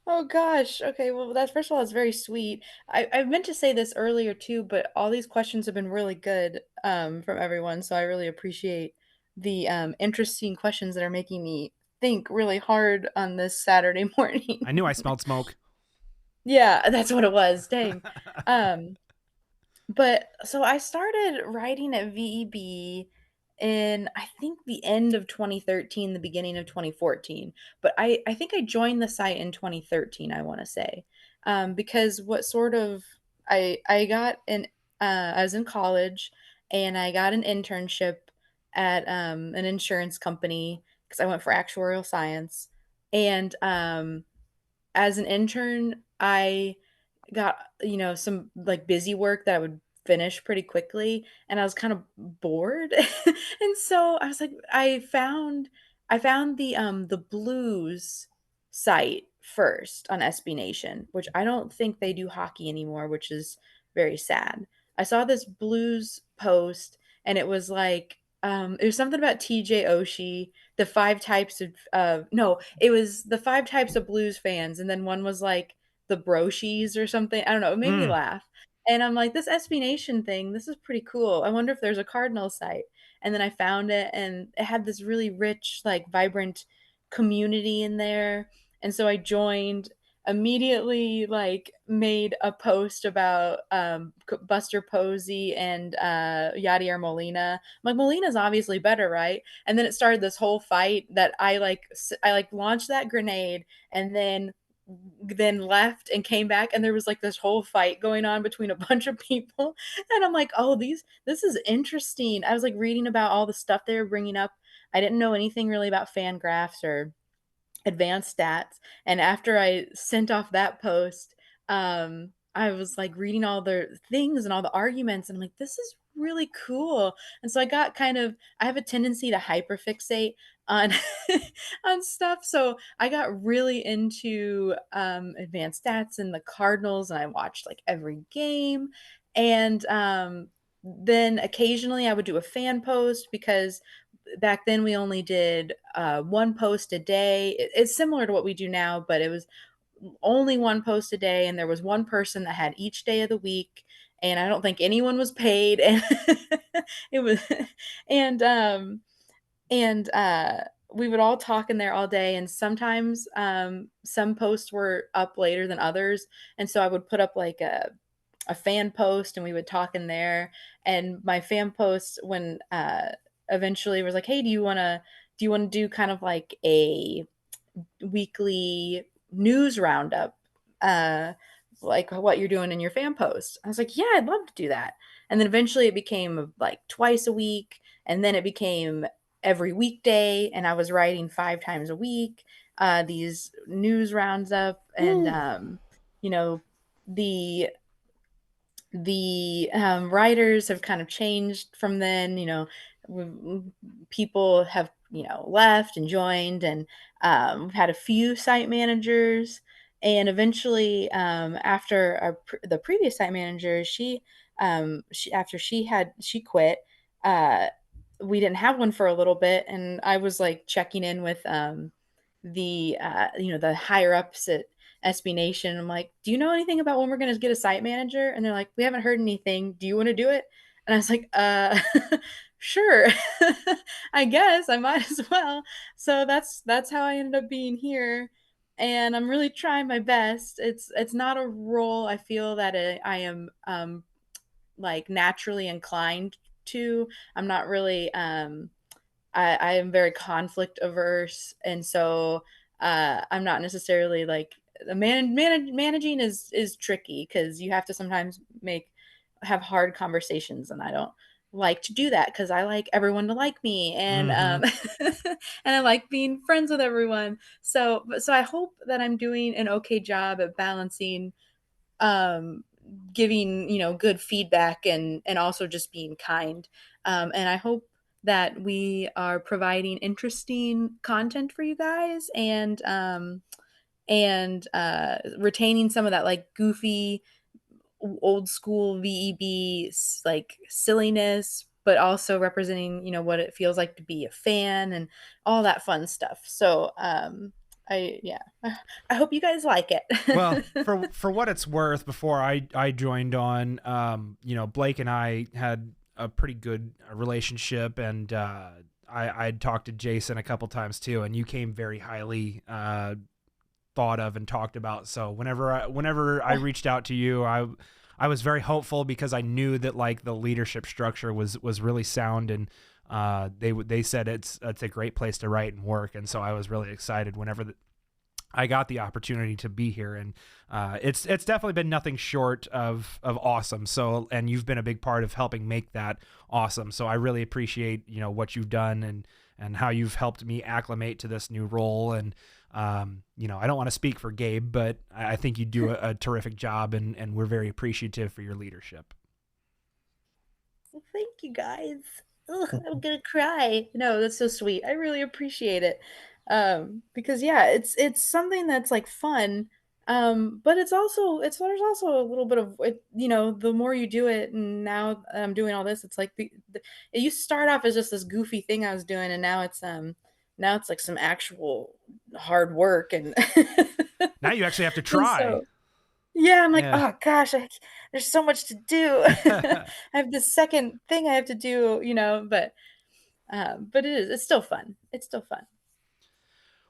Oh gosh. Okay. Well, that's first of all, that's very sweet. I meant to say this earlier too, but all these questions have been really good from everyone. So I really appreciate the interesting questions that are making me think really hard on this Saturday morning. I knew I smelled smoke. Yeah, that's what it was. Dang. Um, but so I started writing at VEB in I think the end of 2013, the beginning of 2014. But I think I joined the site in 2013, I want to say. Because what sort of I got I was in college and I got an internship at an insurance company because I went for actuarial science. And as an intern, I got, some like busy work that I would finish pretty quickly and I was kind of bored. And so I was like I found the blues site first on SB Nation, which I don't think they do hockey anymore, which is very sad. I saw this blues post and it was like it was something about TJ Oshie, the 5 types of no, it was the 5 types of blues fans, and then one was like the Brochies or something. I don't know, it made me Mm. laugh. And I'm like, this SB Nation thing, this is pretty cool. I wonder if there's a Cardinal site. And then I found it, and it had this really rich, like vibrant community in there. And so I joined, immediately like made a post about Buster Posey and Yadier Molina. I'm like, Molina's obviously better, right? And then it started this whole fight that I launched that grenade, and then left and came back, and there was like this whole fight going on between a bunch of people. And I'm like, oh, this is interesting. I was like reading about all the stuff they were bringing up. I didn't know anything really about fan graphs or advanced stats. And after I sent off that post, I was like reading all the things and all the arguments, and I'm like, this is really cool. And so I got kind of, I have a tendency to hyperfixate on on stuff. So I got really into advanced stats and the Cardinals, and I watched like every game. And then occasionally I would do a fan post, because back then we only did one post a day. It's similar to what we do now, but it was only one post a day, and there was one person that had each day of the week, and I don't think anyone was paid. And it was and and we would all talk in there all day, and sometimes some posts were up later than others, and so I would put up like a fan post, and we would talk in there. And my fan post, when eventually was like, hey, do you want to do kind of like a weekly news roundup, uh like what you're doing in your fan post? I was like, yeah, I'd love to do that. And then eventually it became like twice a week, and then it became every weekday, and I was writing 5 times a week, these news roundup. And you know, the writers have kind of changed from then. People have left and joined, and we've had a few site managers. And eventually, after the previous site manager, she after she quit, uh, we didn't have one for a little bit, and I was like checking in with the higher ups at SB Nation. I'm like, do you know anything about when we're going to get a site manager? And they're like, we haven't heard anything. Do you want to do it? And I was like, sure. I guess I might as well. So that's how I ended up being here. And I'm really trying my best. It's not a role I feel that I am like naturally inclined to. I'm not really I am very conflict averse, and so I'm not necessarily like managing is tricky, because you have to sometimes have hard conversations, and I don't like to do that, because I like everyone to like me. And Mhm. and I like being friends with everyone. So I hope that I'm doing an okay job at balancing um giving good feedback, and also just being kind. And I hope that we are providing interesting content for you guys, and retaining some of that like goofy old school VEB like silliness, but also representing what it feels like to be a fan and all that fun stuff. So I yeah, I hope you guys like Well, it. for what it's worth, before I joined on, Blake and I had a pretty good relationship, and I'd talked to Jason a couple times too, and you came very highly thought of and talked about. So whenever I reached out to you, I was very hopeful, because I knew that like the leadership structure was really sound, and they said it's a great place to write and work, and so I was really excited whenever I got the opportunity to be here. And it's definitely been nothing short of awesome. So, and you've been a big part of helping make that awesome. So I really appreciate what you've done, and how you've helped me acclimate to this new role. And I don't want to speak for Gabe, but I think you do a terrific job, and we're very appreciative for your leadership. Well, thank you guys. Ugh, I'm gonna cry. No, that's so sweet. I really appreciate it. Because yeah, it's something that's like fun. But there's also a little bit of it, the more you do it, and now I'm doing all this, it's like it used to start off as just this goofy thing I was doing, and now it's like some actual hard work, and Now you actually have to and try. so yeah, I'm like, Yeah. oh gosh, there's so much to do. I have this second thing I have to do, but it's still fun. It's still fun.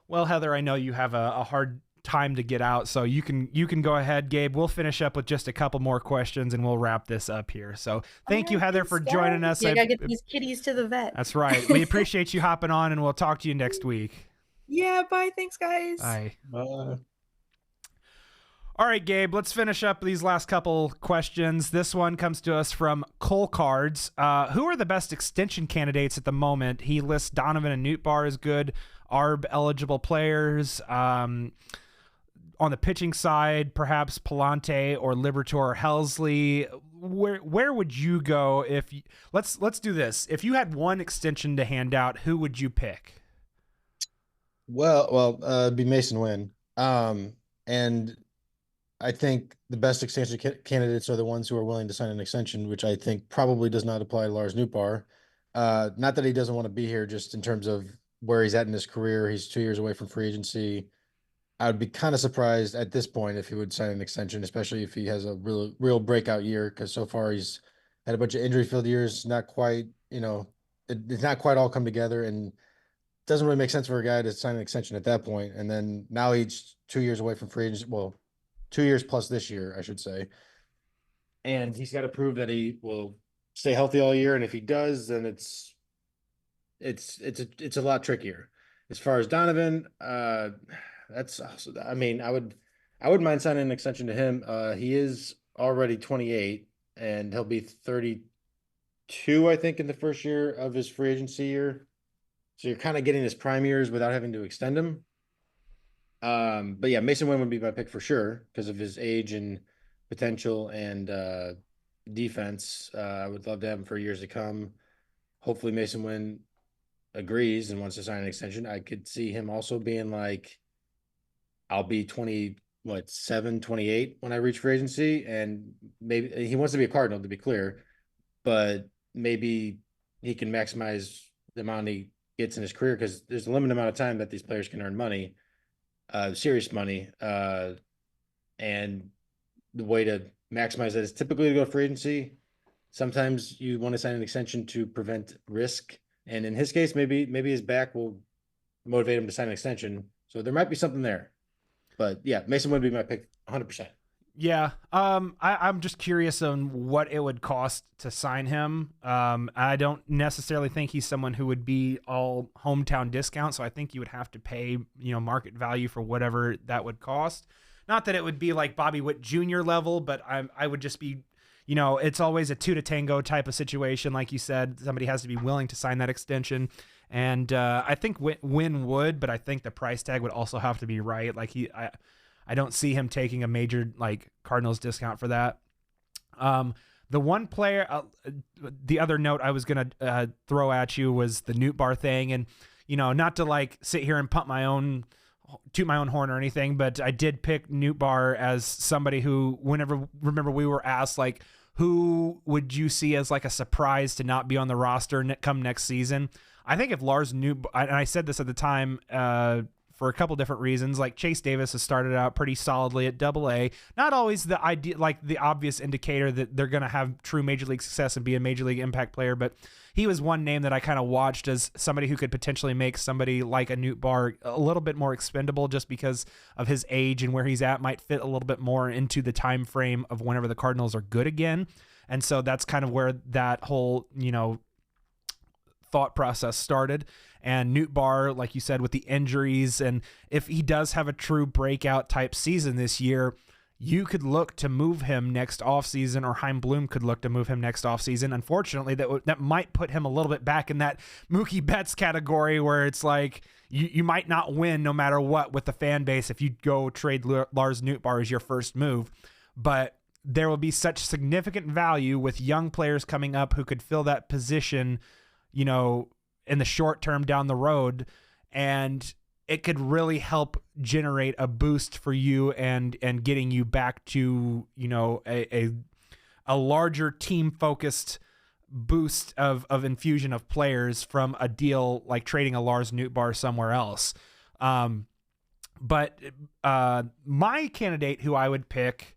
Well, Heather, I know you have a hard time to get out, so you can go ahead, Gabe. We'll finish up with just a couple more questions, and we'll wrap this up here. So thank you, All right, Heather, thanks, for joining guys. us. Yeah, I gotta get these kitties to the vet. That's right. We appreciate you hopping on, and we'll talk to you next week. Yeah, bye. Thanks, guys. Bye. Bye. All right, Gabe, let's finish up these last couple questions. This one comes to us from Cole Cards. Who are the best extension candidates at the moment? He lists Donovan and Nootbaar as good ARB eligible players. On the pitching side, perhaps Palante or Liberatore or Helsley. Where would you go if you, let's do this. If you had one extension to hand out, who would you pick? It'd be Mason Wynn. And I think the best extension candidates are the ones who are willing to sign an extension, which I think probably does not apply to Lars Nootbaar. Not that he doesn't want to be here, just in terms of where he's at in his career. He's 2 years away from free agency. I would be kind of surprised at this point if he would sign an extension, especially if he has a real breakout year, because so far he's had a bunch of injury-filled years, not quite, it's not quite all come together, and it doesn't really make sense for a guy to sign an extension at that point. And then now he's 2 years away from free agency. Well, 2 years plus this year, I should say. And he's got to prove that he will stay healthy all year. And if he does, then it's a lot trickier. As far as Donovan, that's also, I mean, I wouldn't mind signing an extension to him. He is already 28 and he'll be 32, I think, in the first year of his free agency year. So you're kind of getting his prime years without having to extend him. But yeah, Mason Wynn would be my pick for sure because of his age and potential and defense. I would love to have him for years to come. Hopefully Mason Wynn agrees and wants to sign an extension. I could see him also being like, I'll be 27, 28 when I reach free agency, and maybe he wants to be a Cardinal, to be clear, but maybe he can maximize the amount he gets in his career because there's a limited amount of time that these players can earn money. Serious money, and the way to maximize that is typically to go free agency. Sometimes you want to sign an extension to prevent risk, and in his case, maybe his back will motivate him to sign an extension. So there might be something there, but yeah, Mason would be my pick, 100%. Yeah. I'm just curious on what it would cost to sign him. I don't necessarily think he's someone who would be all hometown discount. So I think you would have to pay, market value for whatever that would cost. Not that it would be like Bobby Witt Jr. level, but I would just be, it's always a 2 to tango type of situation. Like you said, somebody has to be willing to sign that extension. And I think Wynn would, but I think the price tag would also have to be right. Like I don't see him taking a major Cardinals discount for that. The one player, the other note I was going to throw at you was the Nootbaar thing. And, not to sit here and toot my own horn or anything, but I did pick Nootbaar as somebody who, remember we were asked, who would you see as a surprise to not be on the roster come next season? I think if Lars Nootbaar, and I said this at the time, for a couple different reasons, Chase Davis has started out pretty solidly at AA. Not always the idea, the obvious indicator that they're going to have true major league success and be a major league impact player, but he was one name that I kind of watched as somebody who could potentially make somebody like a Nootbaar a little bit more expendable just because of his age and where he's at, might fit a little bit more into the time frame of whenever the Cardinals are good again. And so that's kind of where that whole, thought process started. And Nootbaar, like you said, with the injuries, and if he does have a true breakout type season this year, you could look to move him next offseason, or Chaim Bloom could look to move him next offseason. Unfortunately, that might put him a little bit back in that Mookie Betts category where it's you might not win no matter what with the fan base if you go trade Lars Nootbaar as your first move. But there will be such significant value with young players coming up who could fill that position, in the short term down the road, and it could really help generate a boost for you and getting you back to, you know, a larger team focused boost of infusion of players from a deal like trading a Lars Nootbaar somewhere else. But my candidate who I would pick,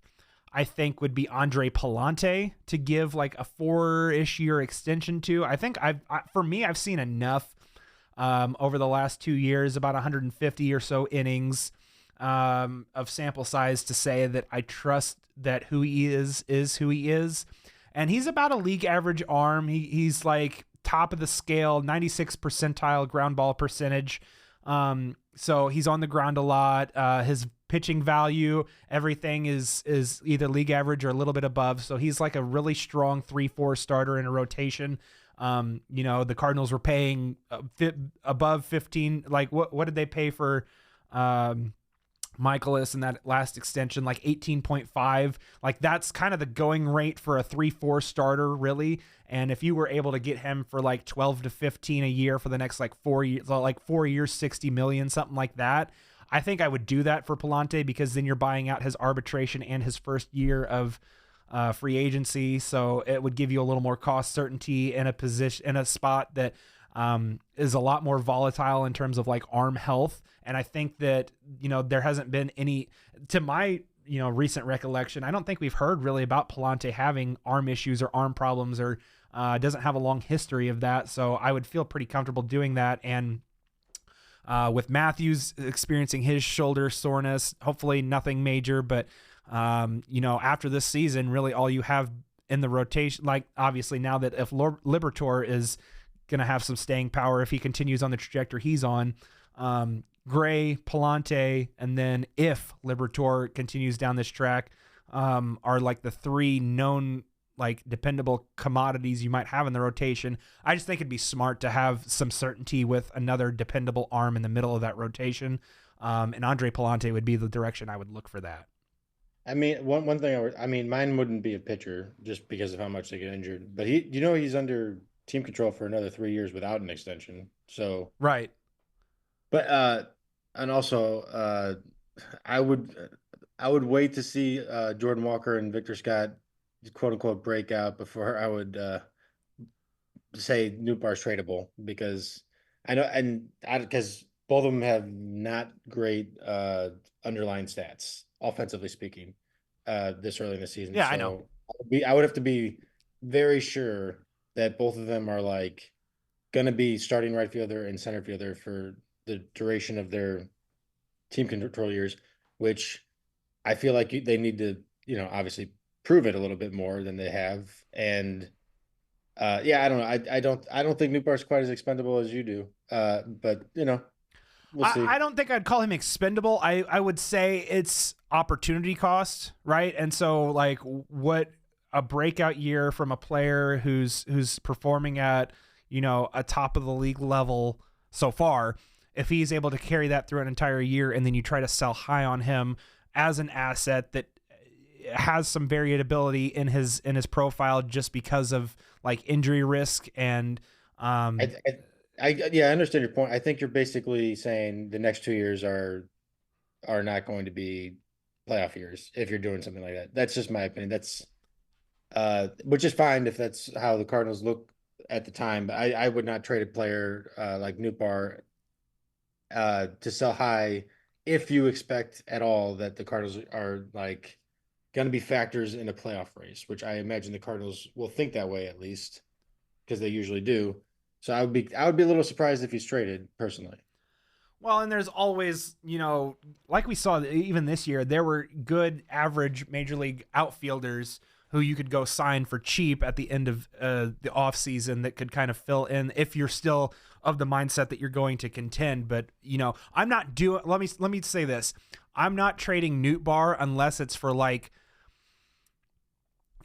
I think, would be Andre Palante to give like a 4-ish year extension to. I think for me, I've seen enough over the last 2 years, about 150 or so innings of sample size to say that I trust that who he is who he is. And he's about a league average arm. He's like top of the scale, 96th percentile ground ball percentage. So he's on the ground a lot. His pitching value, everything is either league average or a little bit above. So he's like a really strong 3-4 starter in a rotation. You know, the Cardinals were paying above 15. Like what did they pay for Michaelis in that last extension? Like 18.5. Like that's kind of the going rate for a 3-4 starter, really. And if you were able to get him for like 12 to 15 a year for the next like 4 years, like 4 years, 60 million, something like that, I think I would do that for Palante, because then you're buying out his arbitration and his first year of free agency. So it would give you a little more cost certainty in a position, in a spot that is a lot more volatile in terms of like arm health. And I think that, you know, there hasn't been any, to my, you know, recent recollection, I don't think we've heard really about Palante having arm issues or arm problems, or doesn't have a long history of that. So I would feel pretty comfortable doing that. And with Matthews experiencing his shoulder soreness, hopefully nothing major, but you know, after this season, really all you have in the rotation, like obviously now that if Liberatore is going to have some staying power, if he continues on the trajectory he's on, Gray, Palante, and then if Liberatore continues down this track, are like the 3 known, like dependable commodities you might have in the rotation. I just think it'd be smart to have some certainty with another dependable arm in the middle of that rotation. And Andre Palante would be the direction I would look for that. I mean, one thing I mean, mine wouldn't be a pitcher just because of how much they get injured, but he's under team control for another 3 years without an extension. So, right. But, and also, I would wait to see Jordan Walker and Victor Scott, quote unquote, break out before I would say Nootbaar's tradable, because I know, because both of them have not great underlying stats, offensively speaking, this early in the season. Yeah, so I know. I would have to be very sure that both of them are like going to be starting right fielder and center fielder for the duration of their team control years, which I feel like they need to, you know, obviously prove it a little bit more than they have. And yeah, I don't know. I don't think Nootbaar's quite as expendable as you do. But you know, we'll see. I don't think I'd call him expendable. I would say it's opportunity cost, right? And so like what a breakout year from a player who's performing at, you know, a top of the league level so far, if he's able to carry that through an entire year, and then you try to sell high on him as an asset that has some variability in his profile just because of like injury risk and I understand your point. I think you're basically saying the next 2 years are not going to be playoff years if you're doing something like that. That's just my opinion. That's which is fine if that's how the Cardinals look at the time. But I would not trade a player like Nootbaar to sell high if you expect at all that the Cardinals are like going to be factors in a playoff race, which I imagine the Cardinals will think that way, at least, because they usually do. So I would be a little surprised if he's traded, personally. Well, and there's always, you know, like we saw even this year, there were good average major league outfielders who you could go sign for cheap at the end of the offseason that could kind of fill in if you're still of the mindset that you're going to contend. But, you know, I'm not doing, let me say this. I'm not trading Nootbaar unless it's for like,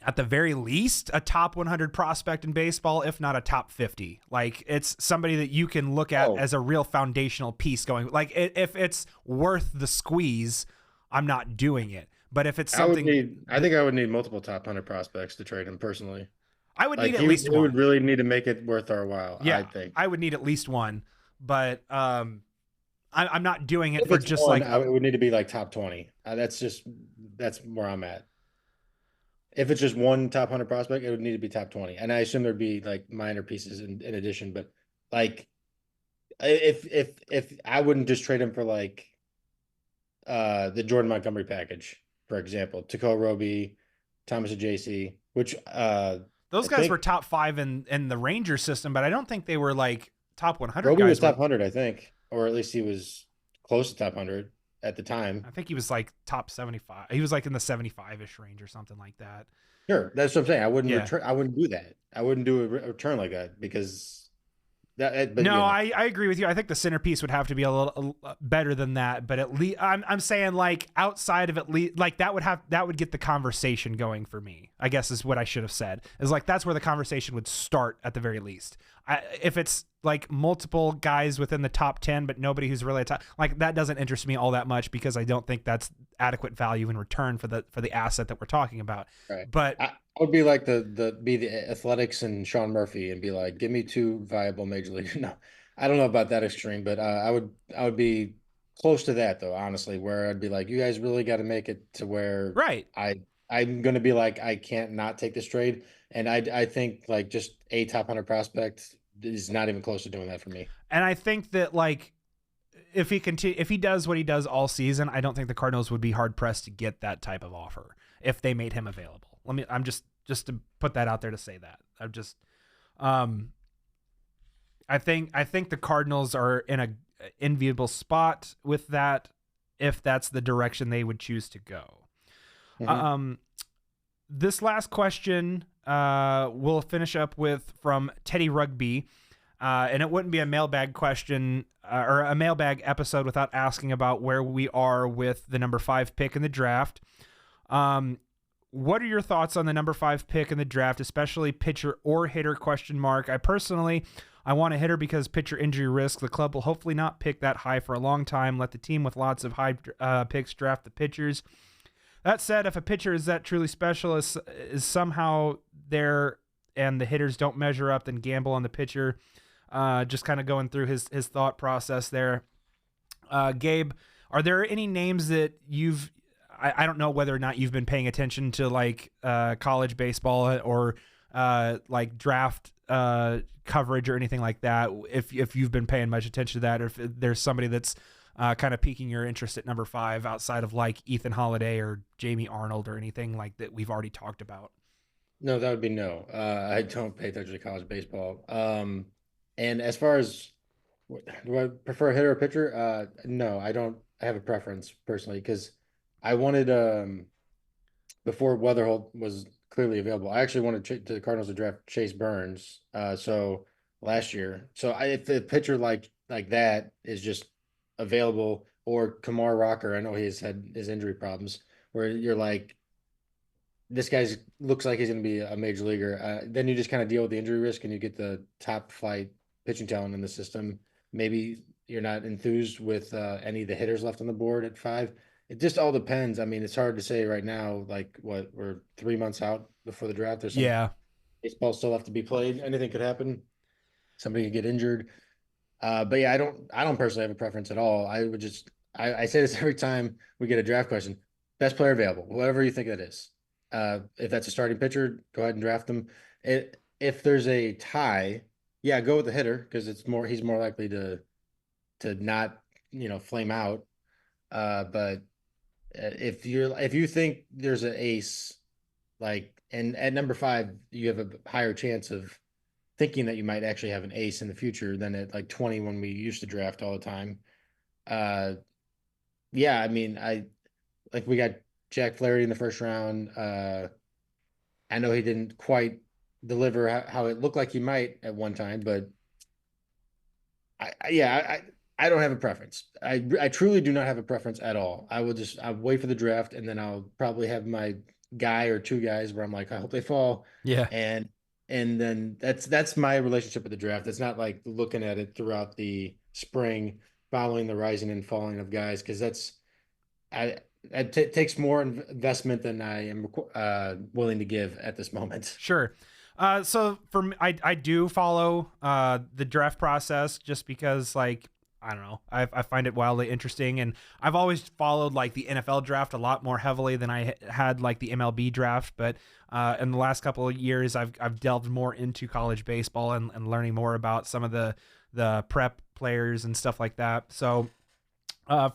at the very least, a top 100 prospect in baseball, if not a top 50. Like, it's somebody that you can look at as a real foundational piece going. Like, if it's worth the squeeze, I'm not doing it. But if it's something... I think I would need multiple top 100 prospects to trade him personally. I would need at least one. We would really need to make it worth our while, yeah, I think. I would need at least one. But I'm not doing it If for it's just one, like it would need to be like top 20. That's where I'm at. If it's just one top 100 prospect, it would need to be top 20. And I assume there'd be like minor pieces in addition, but like if I wouldn't just trade him for like the Jordan Montgomery package, for example, Takeo Roby, Thomas JC, which those I guys were think top 5 in the Ranger system, but I don't think they were like top 100 Roby was guys. top 100, I think, or at least he was close to top 100 at the time. I think he was like top 75. He was like in the 75-ish range or something like that. Sure, that's what I'm saying. I wouldn't Yeah. return. I wouldn't do that. I wouldn't do a return like that because that. But No, you know. I agree with you. I think the centerpiece would have to be a little better than that, but at least I'm saying like outside of at least like that would get the conversation going for me. I guess is what I should have said. Is like that's where the conversation would start at the very least. If it's like multiple guys within the top 10, but nobody who's really a top, like that doesn't interest me all that much because I don't think that's adequate value in return for the asset that we're talking about. Right. But I would be like the Athletics and Sean Murphy and be like, give me two viable major league. No, I don't know about that extreme, but I would be close to that though, honestly, where I'd be like, you guys really got to make it to where right. I'm gonna be like, I can't not take this trade. And I think like just a top 100 prospect is not even close to doing that for me. And I think that like if he does what he does all season, I don't think the Cardinals would be hard pressed to get that type of offer if they made him available. I'm just to put that out there to say that. I think the Cardinals are in a enviable spot with that if that's the direction they would choose to go. Mhm. This last question we'll finish up with from Teddy Rugby. And it wouldn't be a mailbag question or a mailbag episode without asking about where we are with the number 5 pick in the draft. What are your thoughts on the number 5 pick in the draft, especially pitcher or hitter ? I want a hitter because pitcher injury risk. The club will hopefully not pick that high for a long time. Let the team with lots of high picks draft the pitchers. That said, if a pitcher is that truly special is somehow there and the hitters don't measure up, then gamble on the pitcher. Just kind of going through his thought process there. Gabe, are there any names that I don't know whether or not you've been paying attention to like college baseball or like draft coverage or anything like that. If you've been paying much attention to that, or if there's somebody that's kind of piquing your interest at number 5 outside of like Ethan Holiday or Jamie Arnold or anything like that we've already talked about. No, that would be no. I don't pay attention to college baseball. And as far as do I prefer a hitter or pitcher? No, I don't. I have a preference personally because I wanted before Weatherholt was clearly available. I actually wanted the Cardinals to draft Chase Burns. So last year. So if the pitcher like that is just available, or Kamar Rocker, I know he's had his injury problems, where you're like, this guy looks like he's going to be a major leaguer. Then you just kind of deal with the injury risk and you get the top flight pitching talent in the system. Maybe you're not enthused with any of the hitters left on the board at 5. It just all depends. I mean, it's hard to say right now, like we're 3 months out before the draft. There's some baseball still have to be played. Anything could happen. Somebody could get injured. But yeah, I don't personally have a preference at all. I would just, I say this every time we get a draft question, best player available, whatever you think that is. If that's a starting pitcher, go ahead and draft them. If there's a tie, yeah, go with the hitter because he's more likely to not, flame out. But if you think there's an ace, like, and at number 5, you have a higher chance of thinking that you might actually have an ace in the future than at like 20 when we used to draft all the time. Yeah, I mean, we got Jack Flaherty in the first round. I know he didn't quite deliver how it looked like he might at one time, but I don't have a preference. I truly do not have a preference at all. I'll wait for the draft and then I'll probably have my guy or 2 guys where I'm like, I hope they fall. Yeah. And then that's my relationship with the draft. It's not like looking at it throughout the spring, following the rising and falling of guys, because it takes more investment than I am willing to give at this moment. Sure. So for me, I do follow the draft process just because like I don't know. I find it wildly interesting, and I've always followed like the NFL draft a lot more heavily than I had like the MLB draft. But in the last couple of years, I've delved more into college baseball and learning more about some of the prep players and stuff like that. So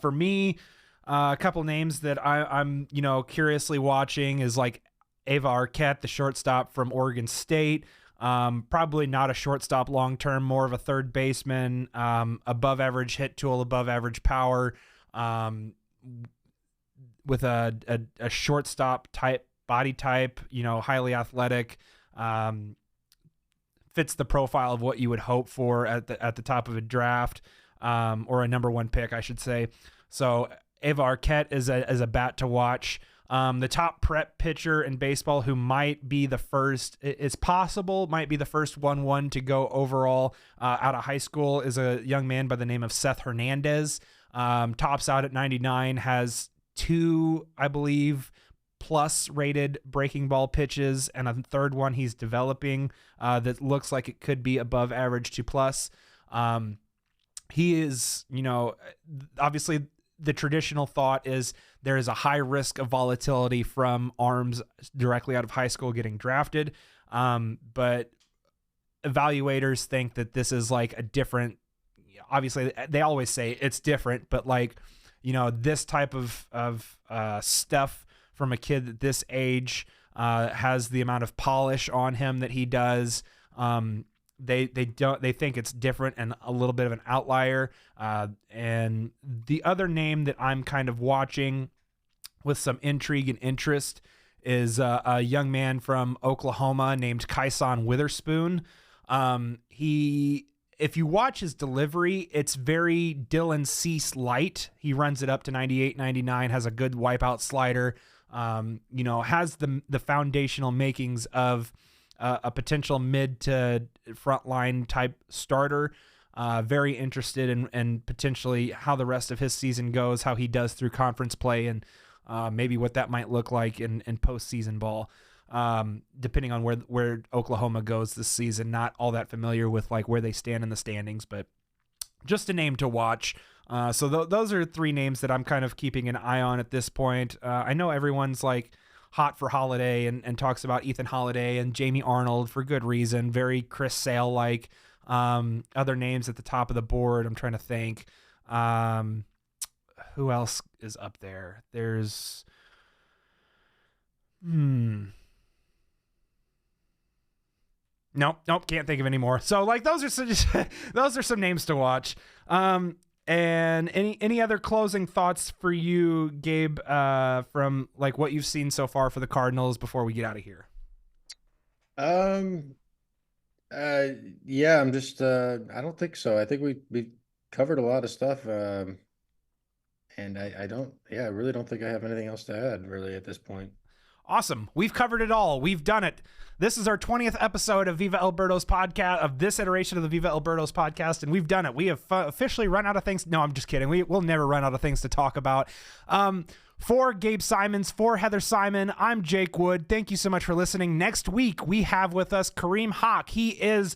for me, a couple names that I'm curiously watching is like Ava Arquette, the shortstop from Oregon State. Probably not a shortstop long term, more of a third baseman, above average hit tool, above average power, with a shortstop type body type, highly athletic, fits the profile of what you would hope for at the top of a draft, or a number one pick, I should say. So Ava Arquette is a bat to watch. The top prep pitcher in baseball who might be the first, it's possible, might be the first 1-1 to go overall out of high school is a young man by the name of Seth Hernandez. Tops out at 99, has 2, I believe, plus rated breaking ball pitches, and a third one he's developing that looks like it could be above average to plus. He is, obviously the traditional thought is there is a high risk of volatility from arms directly out of high school getting drafted. But evaluators think that this is like a different, obviously they always say it's different, but like, this type of stuff from a kid at this age has the amount of polish on him that he does. They think it's different and a little bit of an outlier. And the other name that I'm kind of watching with some intrigue and interest is a young man from Oklahoma named Kyson Witherspoon. If you watch his delivery, it's very Dylan Cease light. He runs it up to 98, 99, has a good wipeout slider, has the foundational makings of a potential mid to frontline type starter. Very interested in potentially how the rest of his season goes, how he does through conference play, and maybe what that might look like in postseason ball, depending on where Oklahoma goes this season. Not all that familiar with like where they stand in the standings, but just a name to watch. So those are 3 names that I'm kind of keeping an eye on at this point. I know everyone's like hot for Holiday and talks about Ethan Holiday and Jamie Arnold for good reason. Very Chris Sale like. Other names at the top of the board, I'm trying to think. Who else is up there? There's Nope, can't think of any more. So like those are some names to watch. And any other closing thoughts for you, Gabe, from like what you've seen so far for the Cardinals before we get out of here? Yeah, I'm just I don't think so. I think we covered a lot of stuff. And I really don't think I have anything else to add really at this point. Awesome. We've covered it all. We've done it. This is our 20th episode of Viva Alberto's podcast, of this iteration of the Viva Alberto's podcast, and we've done it. We have officially run out of things. No, I'm just kidding. We'll never run out of things to talk about. For Gabe Simons, for Heather Simon, I'm Jake Wood. Thank you so much for listening. Next week, we have with us Kareem Hawk. He is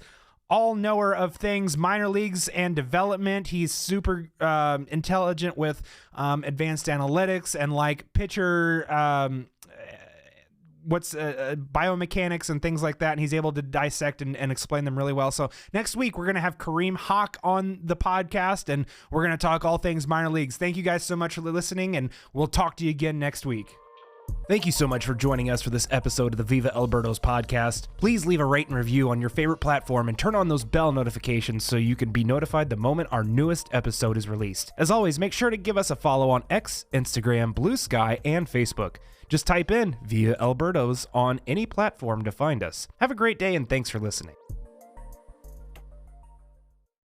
all-knower of things, minor leagues and development. He's super intelligent with advanced analytics and like pitcher biomechanics and things like that, and he's able to dissect and explain them really well. So next week we're going to have Kareem Hawk on the podcast, and we're going to talk all things minor leagues. Thank you guys so much for listening, and we'll talk to you again next week. Thank you so much for joining us for this episode of the Viva Alberto's podcast. Please leave a rate and review on your favorite platform and turn on those bell notifications so you can be notified the moment our newest episode is released. As always, make sure to give us a follow on X, Instagram, Blue Sky, and Facebook. Just type in Viva Alberto's on any platform to find us. Have a great day and thanks for listening.